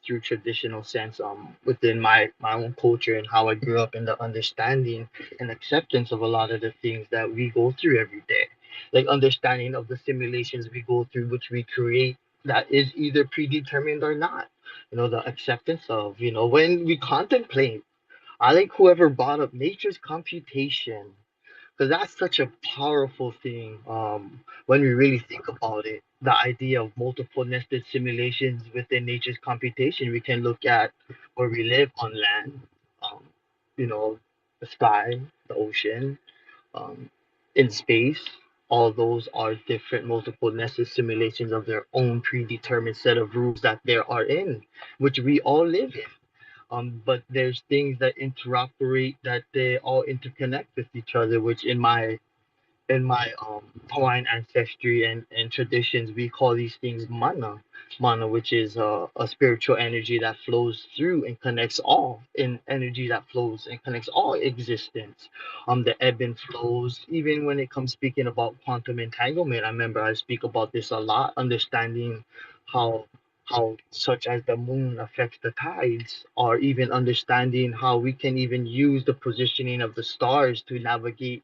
through traditional sense within my own culture and how I grew up in the understanding and acceptance of a lot of the things that we go through every day, like understanding of the simulations we go through, which we create, that is either predetermined or not. The acceptance of, when we contemplate. I like whoever brought up nature's computation, because that's such a powerful thing. When we really think about it, the idea of multiple nested simulations within nature's computation, we can look at where we live on land, um, you know, the sky, the ocean, um, in space. All those are different multiple nested simulations of their own predetermined set of rules that they are in, which we all live in. But there's things that interoperate, that they all interconnect with each other, which in my Hawaiian ancestry and traditions, we call these things mana. Mana, which is a spiritual energy that flows through and connects all, in energy that flows and connects all existence. The ebb and flows, even when it comes speaking about quantum entanglement. I remember I speak about this a lot, understanding how how such as the moon affects the tides, or even understanding how we can even use the positioning of the stars to navigate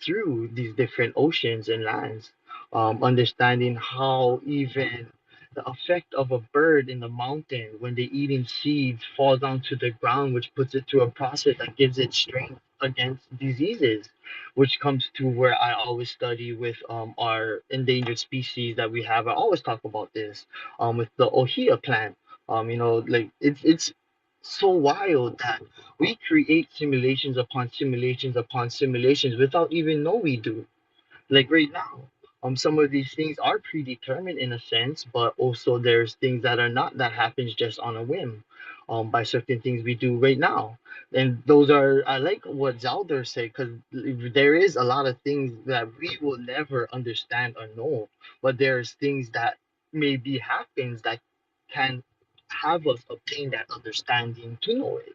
through these different oceans and lands, understanding how even the effect of a bird in the mountain when they eating seeds fall down to the ground, which puts it through a process that gives it strength against diseases, which comes to where I always study with our endangered species that we have. I always talk about this with the ohia plant. Like it's so wild that we create simulations upon simulations upon simulations without even know we do. Like right now, some of these things are predetermined in a sense, but also there's things that are not, that happens just on a whim, by certain things we do right now. And those are, I like what Zalder said, because there is a lot of things that we will never understand or know, but there's things that maybe happens that can have us obtain that understanding to know it.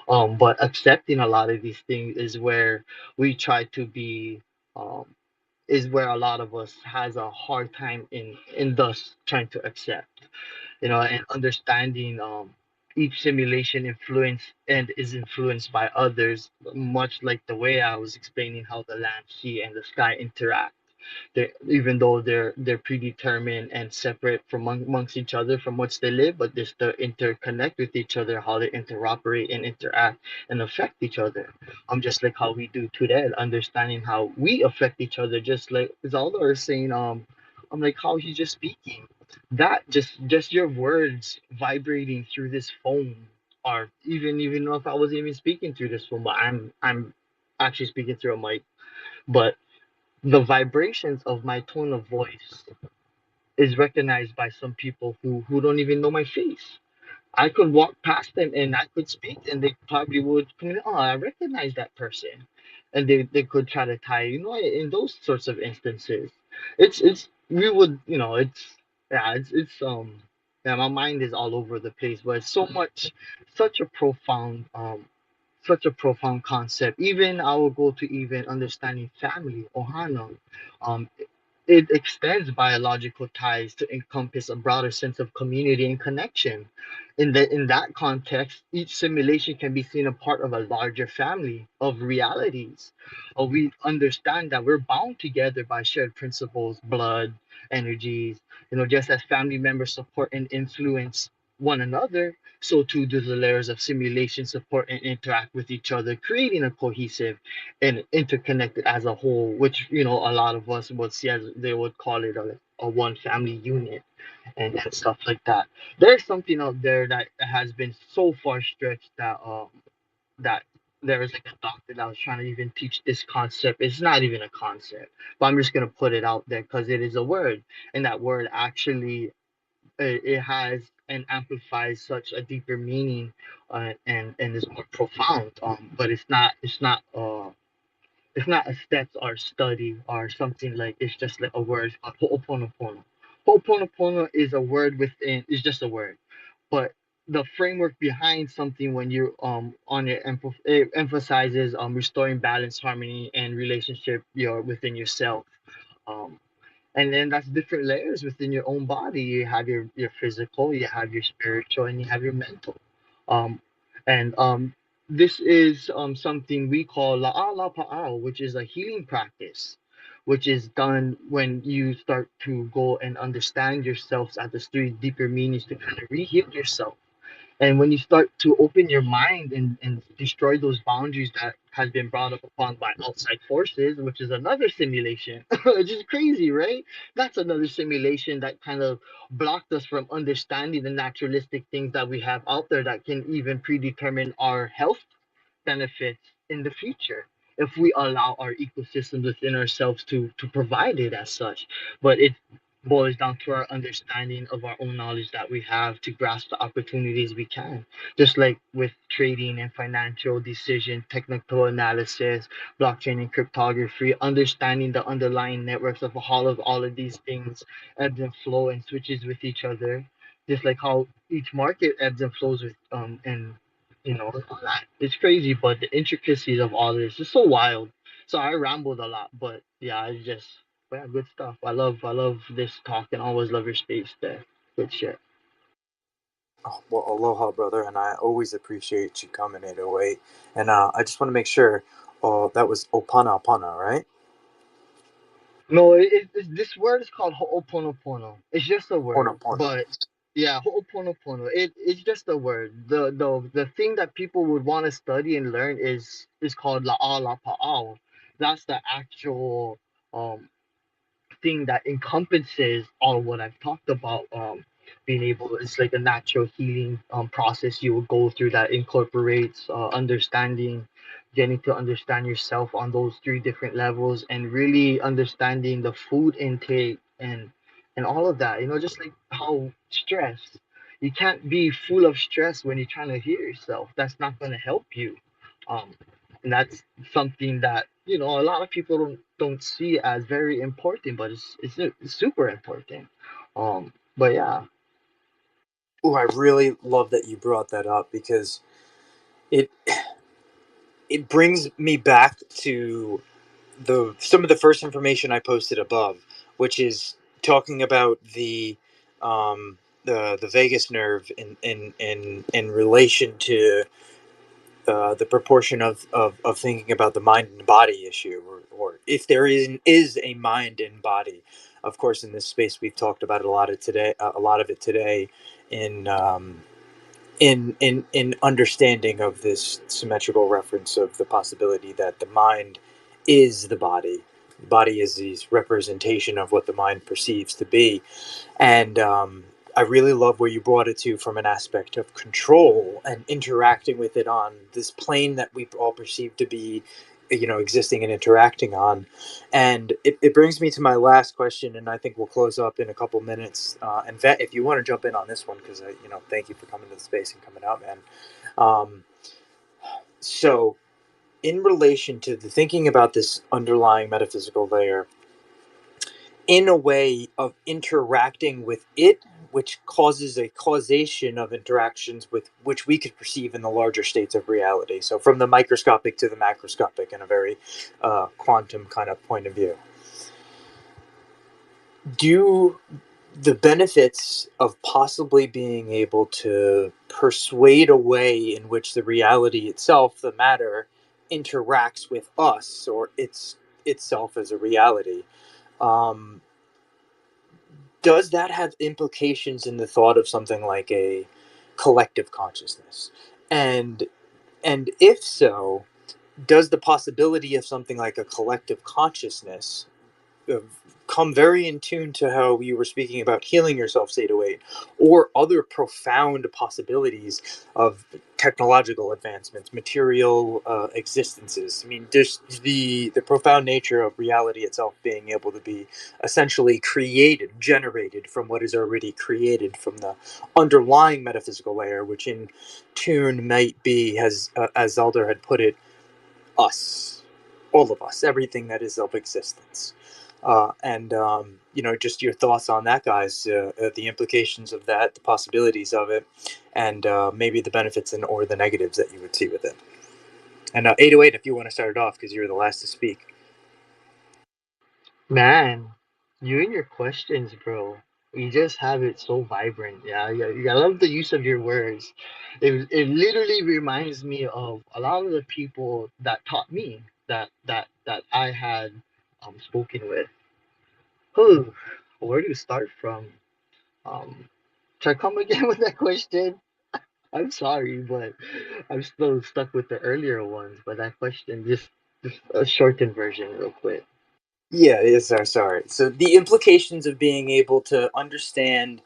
But accepting a lot of these things is where we try to be, um, is where a lot of us has a hard time in thus trying to accept, and understanding each simulation influence and is influenced by others, much like the way I was explaining how the land, sea, and the sky interact. Even though they're predetermined and separate from amongst each other from which they live, but they still interconnect with each other, how they interoperate and interact and affect each other. Just like how we do today, understanding how we affect each other, just like Zalda is saying, I'm like how he's just speaking. That just your words vibrating through this phone, or even if I wasn't even speaking through this phone, but I'm actually speaking through a mic, but the vibrations of my tone of voice is recognized by some people who don't even know my face. I could walk past them and I could speak, and they probably would come in, oh, I recognize that person. And they could try to tie, in those sorts of instances. We would, yeah, my mind is all over the place, but it's such a profound such a profound concept. Even I will go to even understanding family, ohana. Um, it extends biological ties to encompass a broader sense of community and connection. In that context, each simulation can be seen a part of a larger family of realities. We understand that we're bound together by shared principles, blood, energies. Just as family members support and influence one another, so too do the layers of simulation support and interact with each other, creating a cohesive and interconnected as a whole, which a lot of us would see as they would call it a one family unit and stuff like that. There's something out there that has been so far stretched that there was like a doctor that was trying to even teach this concept. It's not even a concept, but I'm just gonna put it out there because it is a word, and that word actually it has and amplifies such a deeper meaning, and is more profound. But it's not a steps or study or something like it's just like a word. It's called ho'oponopono. Ho'oponopono is a word within. It's just a word, but the framework behind something when you on it emphasizes restoring balance, harmony, and relationship within yourself. Um, and then that's different layers within your own body. You have your physical, you have your spiritual, and you have your mental. um and this is something we call la'ala pa'al, which is a healing practice, which is done when you start to go and understand yourselves at the three deeper meanings to kind of re-heal yourself. And when you start to open your mind and destroy those boundaries that has been brought up upon by outside forces, which is another simulation, which is crazy, right? That's another simulation that kind of blocked us from understanding the naturalistic things that we have out there that can even predetermine our health benefits in the future if we allow our ecosystems within ourselves to provide it as such. But it boils down to our understanding of our own knowledge that we have to grasp the opportunities we can. Just like with trading and financial decision, technical analysis, blockchain and cryptography, understanding the underlying networks of all of these things ebbs and flow and switches with each other. Just like how each market ebbs and flows with and it's crazy, but the intricacies of all this is so wild. So I rambled a lot, but yeah, but yeah, good stuff. I love this talk and always love your space there. Good shit. Oh, well, aloha, brother, and I always appreciate you coming 808. And I just want to make sure, that was opana opana, right? No, this word is called ho'oponopono. It's just a Pono word, pono. but yeah, ho'oponopono. It's just a word. The thing that people would want to study and learn is called la'ala pa'al. That's the actual um thing that encompasses all what I've talked about. Being able, it's like a natural healing process you will go through that incorporates understanding, getting to understand yourself on those three different levels, and really understanding the food intake and all of that. Just like how stress, you can't be full of stress when you're trying to heal yourself. That's not going to help you. Um, and that's something that a lot of people don't see as very important, but it's super important. But yeah. Oh, I really love that you brought that up because it it brings me back to the some of the first information I posted above, which is talking about the vagus nerve in relation to the proportion of thinking about the mind and body issue, or if there is a mind and body. Of course, in this space, we've talked about it a lot of it today, in in understanding of this symmetrical reference of the possibility that the mind is the body. The body is this representation of what the mind perceives to be, and I really love where you brought it to from an aspect of control and interacting with it on this plane that we all perceive to be, existing and interacting on. And it brings me to my last question, and I think we'll close up in a couple minutes. And Vet, if you want to jump in on this one, because thank you for coming to the space and coming out, man. Um, so, in relation to the thinking about this underlying metaphysical layer, in a way of interacting with it which causes a causation of interactions with which we could perceive in the larger states of reality. So from the microscopic to the macroscopic in a very quantum kind of point of view. Do the benefits of possibly being able to persuade a way in which the reality itself, the matter, interacts with us or itself as a reality, um, does that have implications in the thought of something like a collective consciousness? And if so, does the possibility of something like a collective consciousness uh, come very in tune to how you were speaking about healing yourself, State 08, or other profound possibilities of technological advancements, material existences? I mean, there's the profound nature of reality itself being able to be essentially created, generated from what is already created from the underlying metaphysical layer, which in tune might be, as Elder had put it, us, all of us, everything that is of existence. And just your thoughts on that, guys, the implications of that, the possibilities of it, and maybe the benefits and or the negatives that you would see with it. And 808, if you want to start it off, because you're the last to speak. Man, you and your questions, bro. You just have it so vibrant. Yeah, yeah. I love the use of your words. It literally reminds me of a lot of the people that taught me that I had spoken with. Whew, where do you start from? Um, Should I come again with that question? I'm sorry, but I'm still stuck with the earlier ones. But that question, just a shortened version, real quick. Yeah, yes, sorry. So the implications of being able to understand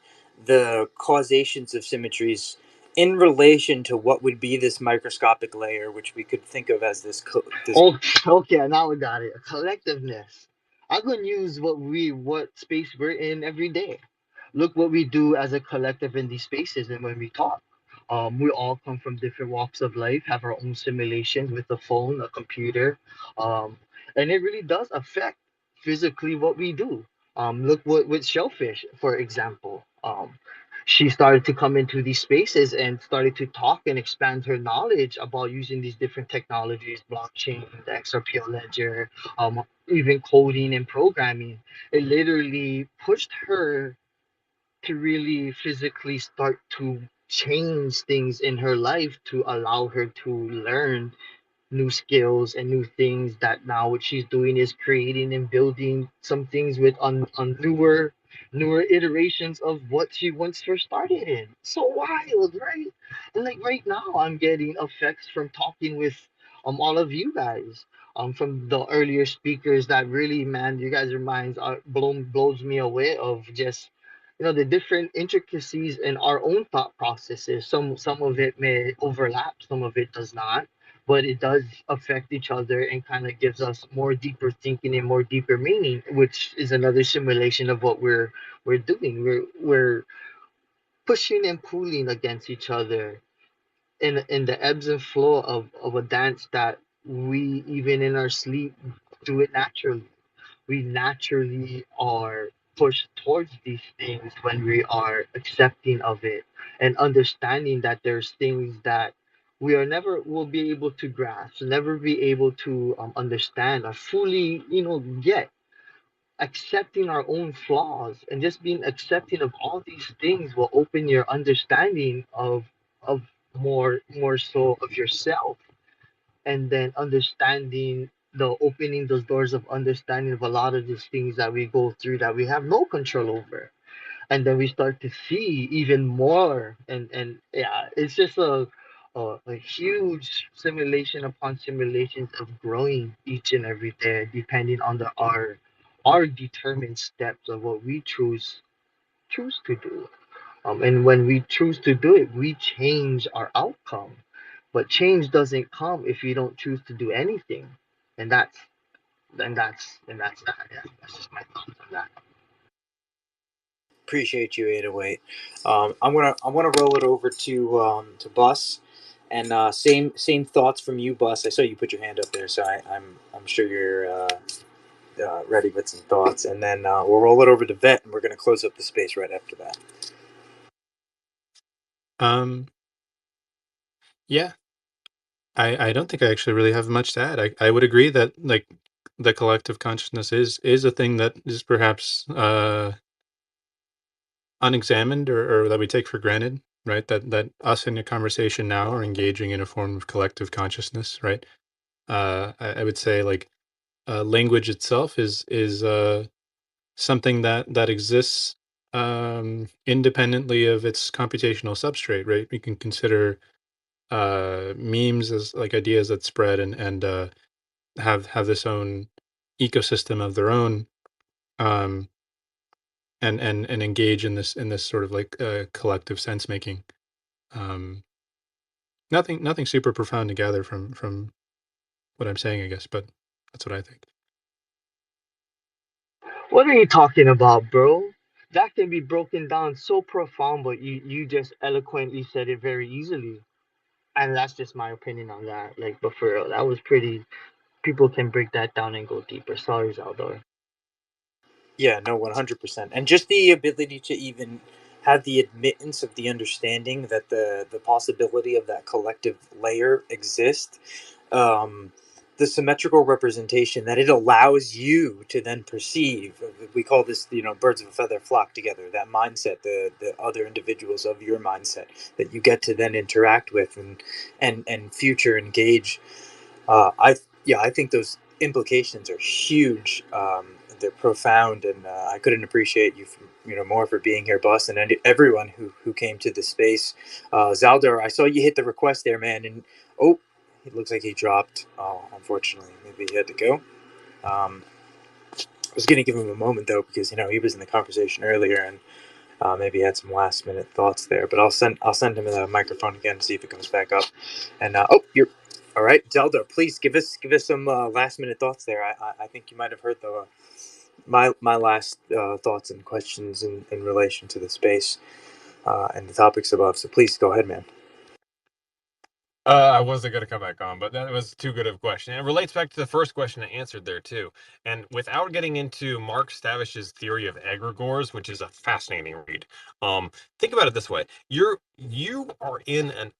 the causations of symmetries in relation to what would be this microscopic layer, which we could think of as this. Oh, okay, now we got it. A collectiveness. I'm gonna use what space we're in every day. Look what we do as a collective in these spaces, and when we talk, we all come from different walks of life, have our own simulations with a phone, a computer, um, and it really does affect physically what we do. Look what with shellfish, for example. She started to come into these spaces and started to talk and expand her knowledge about using these different technologies, blockchain, the XRPL ledger, even coding and programming. It literally pushed her to really physically start to change things in her life to allow her to learn new skills and new things, that now what she's doing is creating and building some things with on newer iterations of what she once first started in. So wild, right? And like right now I'm getting effects from talking with all of you guys, from the earlier speakers, that really, man, you guys' minds are blows me away of just the different intricacies in our own thought processes. Some of it may overlap, some of it does not, but it does affect each other and kind of gives us more deeper thinking and more deeper meaning, which is another simulation of what we're doing. We're pushing and pulling against each other in the ebbs and flow of a dance that we, even in our sleep, do it naturally. We naturally are pushed towards these things when we are accepting of it and understanding that there's things that we are never will be able to grasp, never be able to understand or fully, get. Accepting our own flaws and just being accepting of all these things will open your understanding of more so of yourself, and then understanding the opening those doors of understanding of a lot of these things that we go through that we have no control over, and then we start to see even more, and yeah, it's just a huge simulation upon simulations of growing each and every day, depending on our determined steps of what we choose to do. And when we choose to do it, we change our outcome. But change doesn't come if you don't choose to do anything. And that's that. Yeah, that's just my thoughts on that. Appreciate you, 808. I'm gonna roll it over to Bus, and same thoughts from you, Bus. I saw you put your hand up there, so I'm sure you're ready with some thoughts, and then we'll roll it over to Vet, and we're gonna close up the space right after that. Yeah, I don't think I actually really have much to add. I would agree that like the collective consciousness is a thing that is perhaps unexamined or that we take for granted, right? That us in a conversation now are engaging in a form of collective consciousness, right? I would say like language itself is something that exists independently of its computational substrate, right? We can consider memes as like ideas that spread and have this own ecosystem of their own, um, and engage in this sort of like collective sense making. Um, nothing super profound to gather from what I'm saying, I guess, but that's what I think. What are you talking about, bro? That can be broken down so profound, but you just eloquently said it very easily. And that's just my opinion on that. Like, but for real, that was pretty. People can break that down and go deeper. Sorry, Zaldor. Yeah, no, 100%. And just the ability to even have the admittance of the understanding that the possibility of that collective layer exists, um, the symmetrical representation that it allows you to then perceive. We call this, birds of a feather flock together. That mindset, the other individuals of your mindset that you get to then interact with and future engage. I think those implications are huge. They're profound, and I couldn't appreciate you, more for being here, boss, and everyone who came to this space. Zaldar, I saw you hit the request there, man, and oh, it looks like he dropped. Oh, unfortunately, maybe he had to go. I was gonna give him a moment though, because he was in the conversation earlier, and maybe he had some last minute thoughts there. But I'll send him the microphone again to see if it comes back up. And you're all right, Zelda. Please give us some last minute thoughts there. I think you might have heard the my last thoughts and questions in relation to the space and the topics above. So please go ahead, man. I wasn't going to come back on, but that was too good of a question. And it relates back to the first question I answered there, too. And without getting into Mark Stavish's theory of egregores, which is a fascinating read, think about it this way. You are in an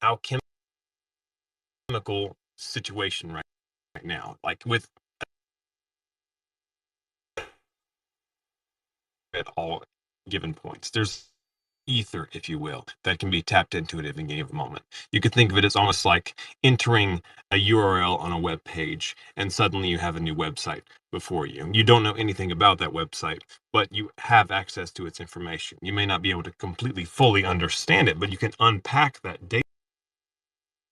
alchemical situation right now, like with at all given points. There's ether, if you will, that can be tapped into at any given moment. You could think of it as almost like entering a URL on a web page, and suddenly you have a new website before you. You don't know anything about that website, but you have access to its information. You may not be able to completely fully understand it, but you can unpack that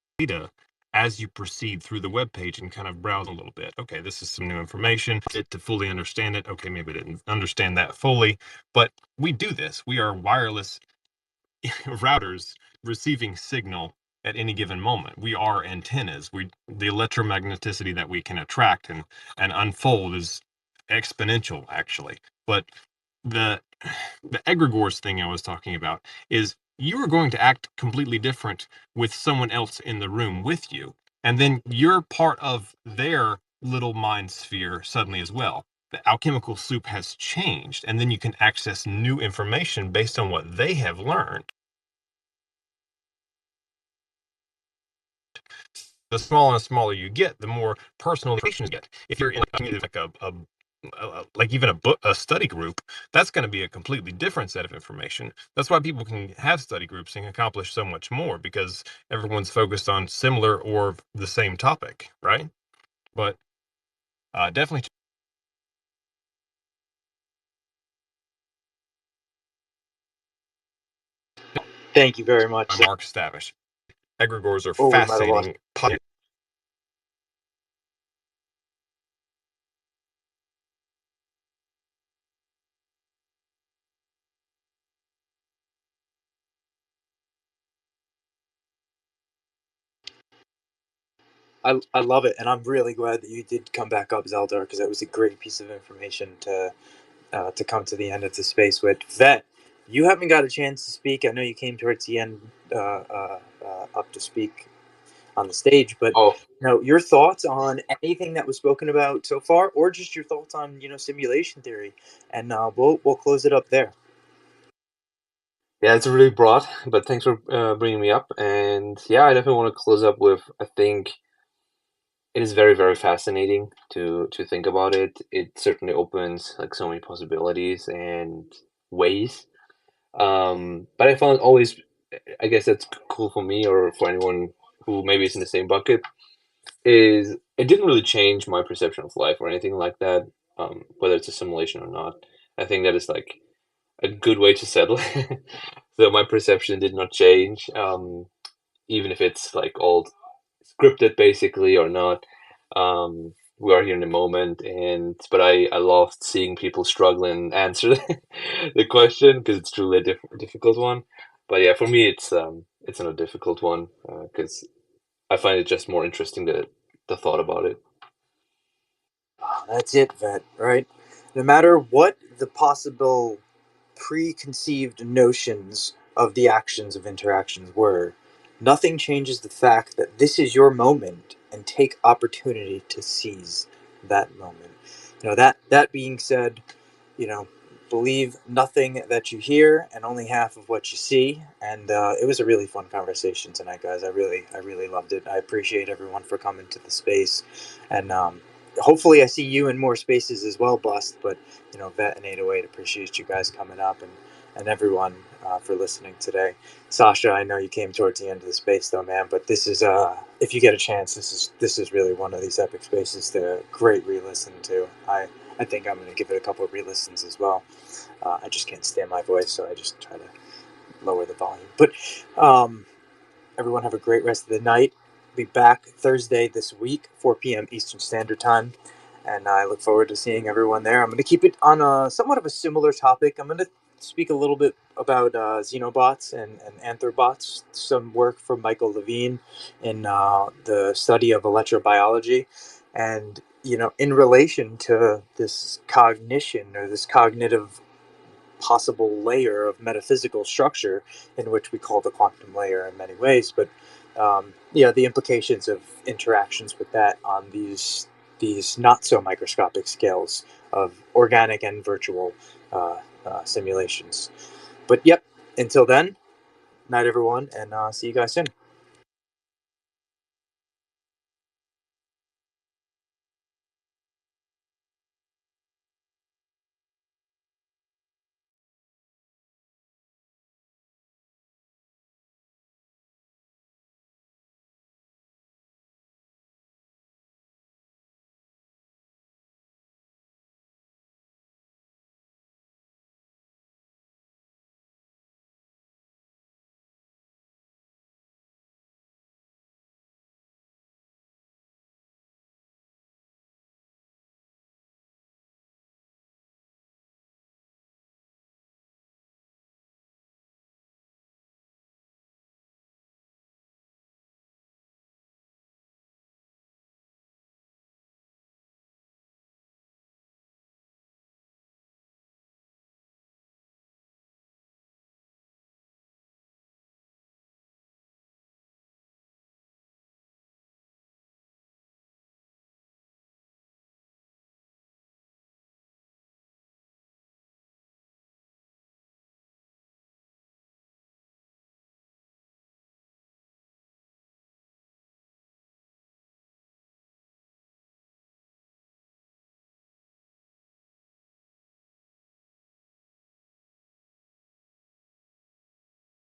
data as you proceed through the web page and kind of browse a little bit. Okay, this is some new information. To fully understand it, okay, maybe I didn't understand that fully, but we do this. We are wireless routers receiving signal at any given moment. We are antennas. The electromagneticity that we can attract and unfold is exponential, actually. But the the egregores thing I was talking about is you are going to act completely different with someone else in the room with you, and then you're part of their little mind sphere suddenly as well. The alchemical soup has changed, and then you can access new information based on what they have learned. The smaller and smaller you get, the more personal information you get. If you're in a community like even a study group, that's going to be a completely different set of information. That's why people can have study groups and accomplish so much more, because everyone's focused on similar or the same topic, right? But definitely Thank you very much. by Mark Stavish. Egregores are Oh, we might have lost. fascinating. I love it, and I'm really glad that you did come back up, Zeldar, because that was a great piece of information to come to the end of the space with. Vet, you haven't got a chance to speak. I know you came towards the end up to speak on the stage, but Oh, your thoughts on anything that was spoken about so far, or just your thoughts on simulation theory, and we'll close it up there. Yeah, it's really broad, but thanks for bringing me up. And yeah, I definitely want to close up with, I think it is very, very fascinating to think about it. It certainly opens like so many possibilities and ways. But I found always, I guess that's cool for me or for anyone who maybe is in the same bucket, is it didn't really change my perception of life or anything like that, whether it's a simulation or not. I think that is like a good way to settle. So my perception did not change, even if it's like all scripted basically or not. We are here in the moment, and but I loved seeing people struggle and answer the question because it's truly a difficult one. But yeah, for me, it's not a difficult one because I find it just more interesting the thought about it. That's it, Vet, right? No matter what the possible preconceived notions of the actions of interactions were, nothing changes the fact that this is your moment and take opportunity to seize that moment. That being said, you know, believe nothing that you hear and only half of what you see. And it was a really fun conversation tonight, guys. I really loved it. I appreciate everyone for coming to the space, and hopefully, I see you in more spaces as well, Bust. But Vet and 808 appreciate you guys coming up, and everyone for listening today. Sasha, I know you came towards the end of the space though, man. But this is if you get a chance, this is really one of these epic spaces to great re-listen to. I think I'm going to give it a couple of re-listens as well. I just can't stand my voice, so I just try to lower the volume. But everyone have a great rest of the night. Be back Thursday this week, 4 p.m. Eastern Standard Time, and I look forward to seeing everyone there. I'm going to keep it on a somewhat of a similar topic. I'm going to speak a little bit about xenobots and anthrobots, some work from Michael Levine in the study of electrobiology, and in relation to this cognition or this cognitive possible layer of metaphysical structure in which we call the quantum layer in many ways, but the implications of interactions with that on these not so microscopic scales of organic and virtual simulations. But yep, until then, night everyone, and see you guys soon.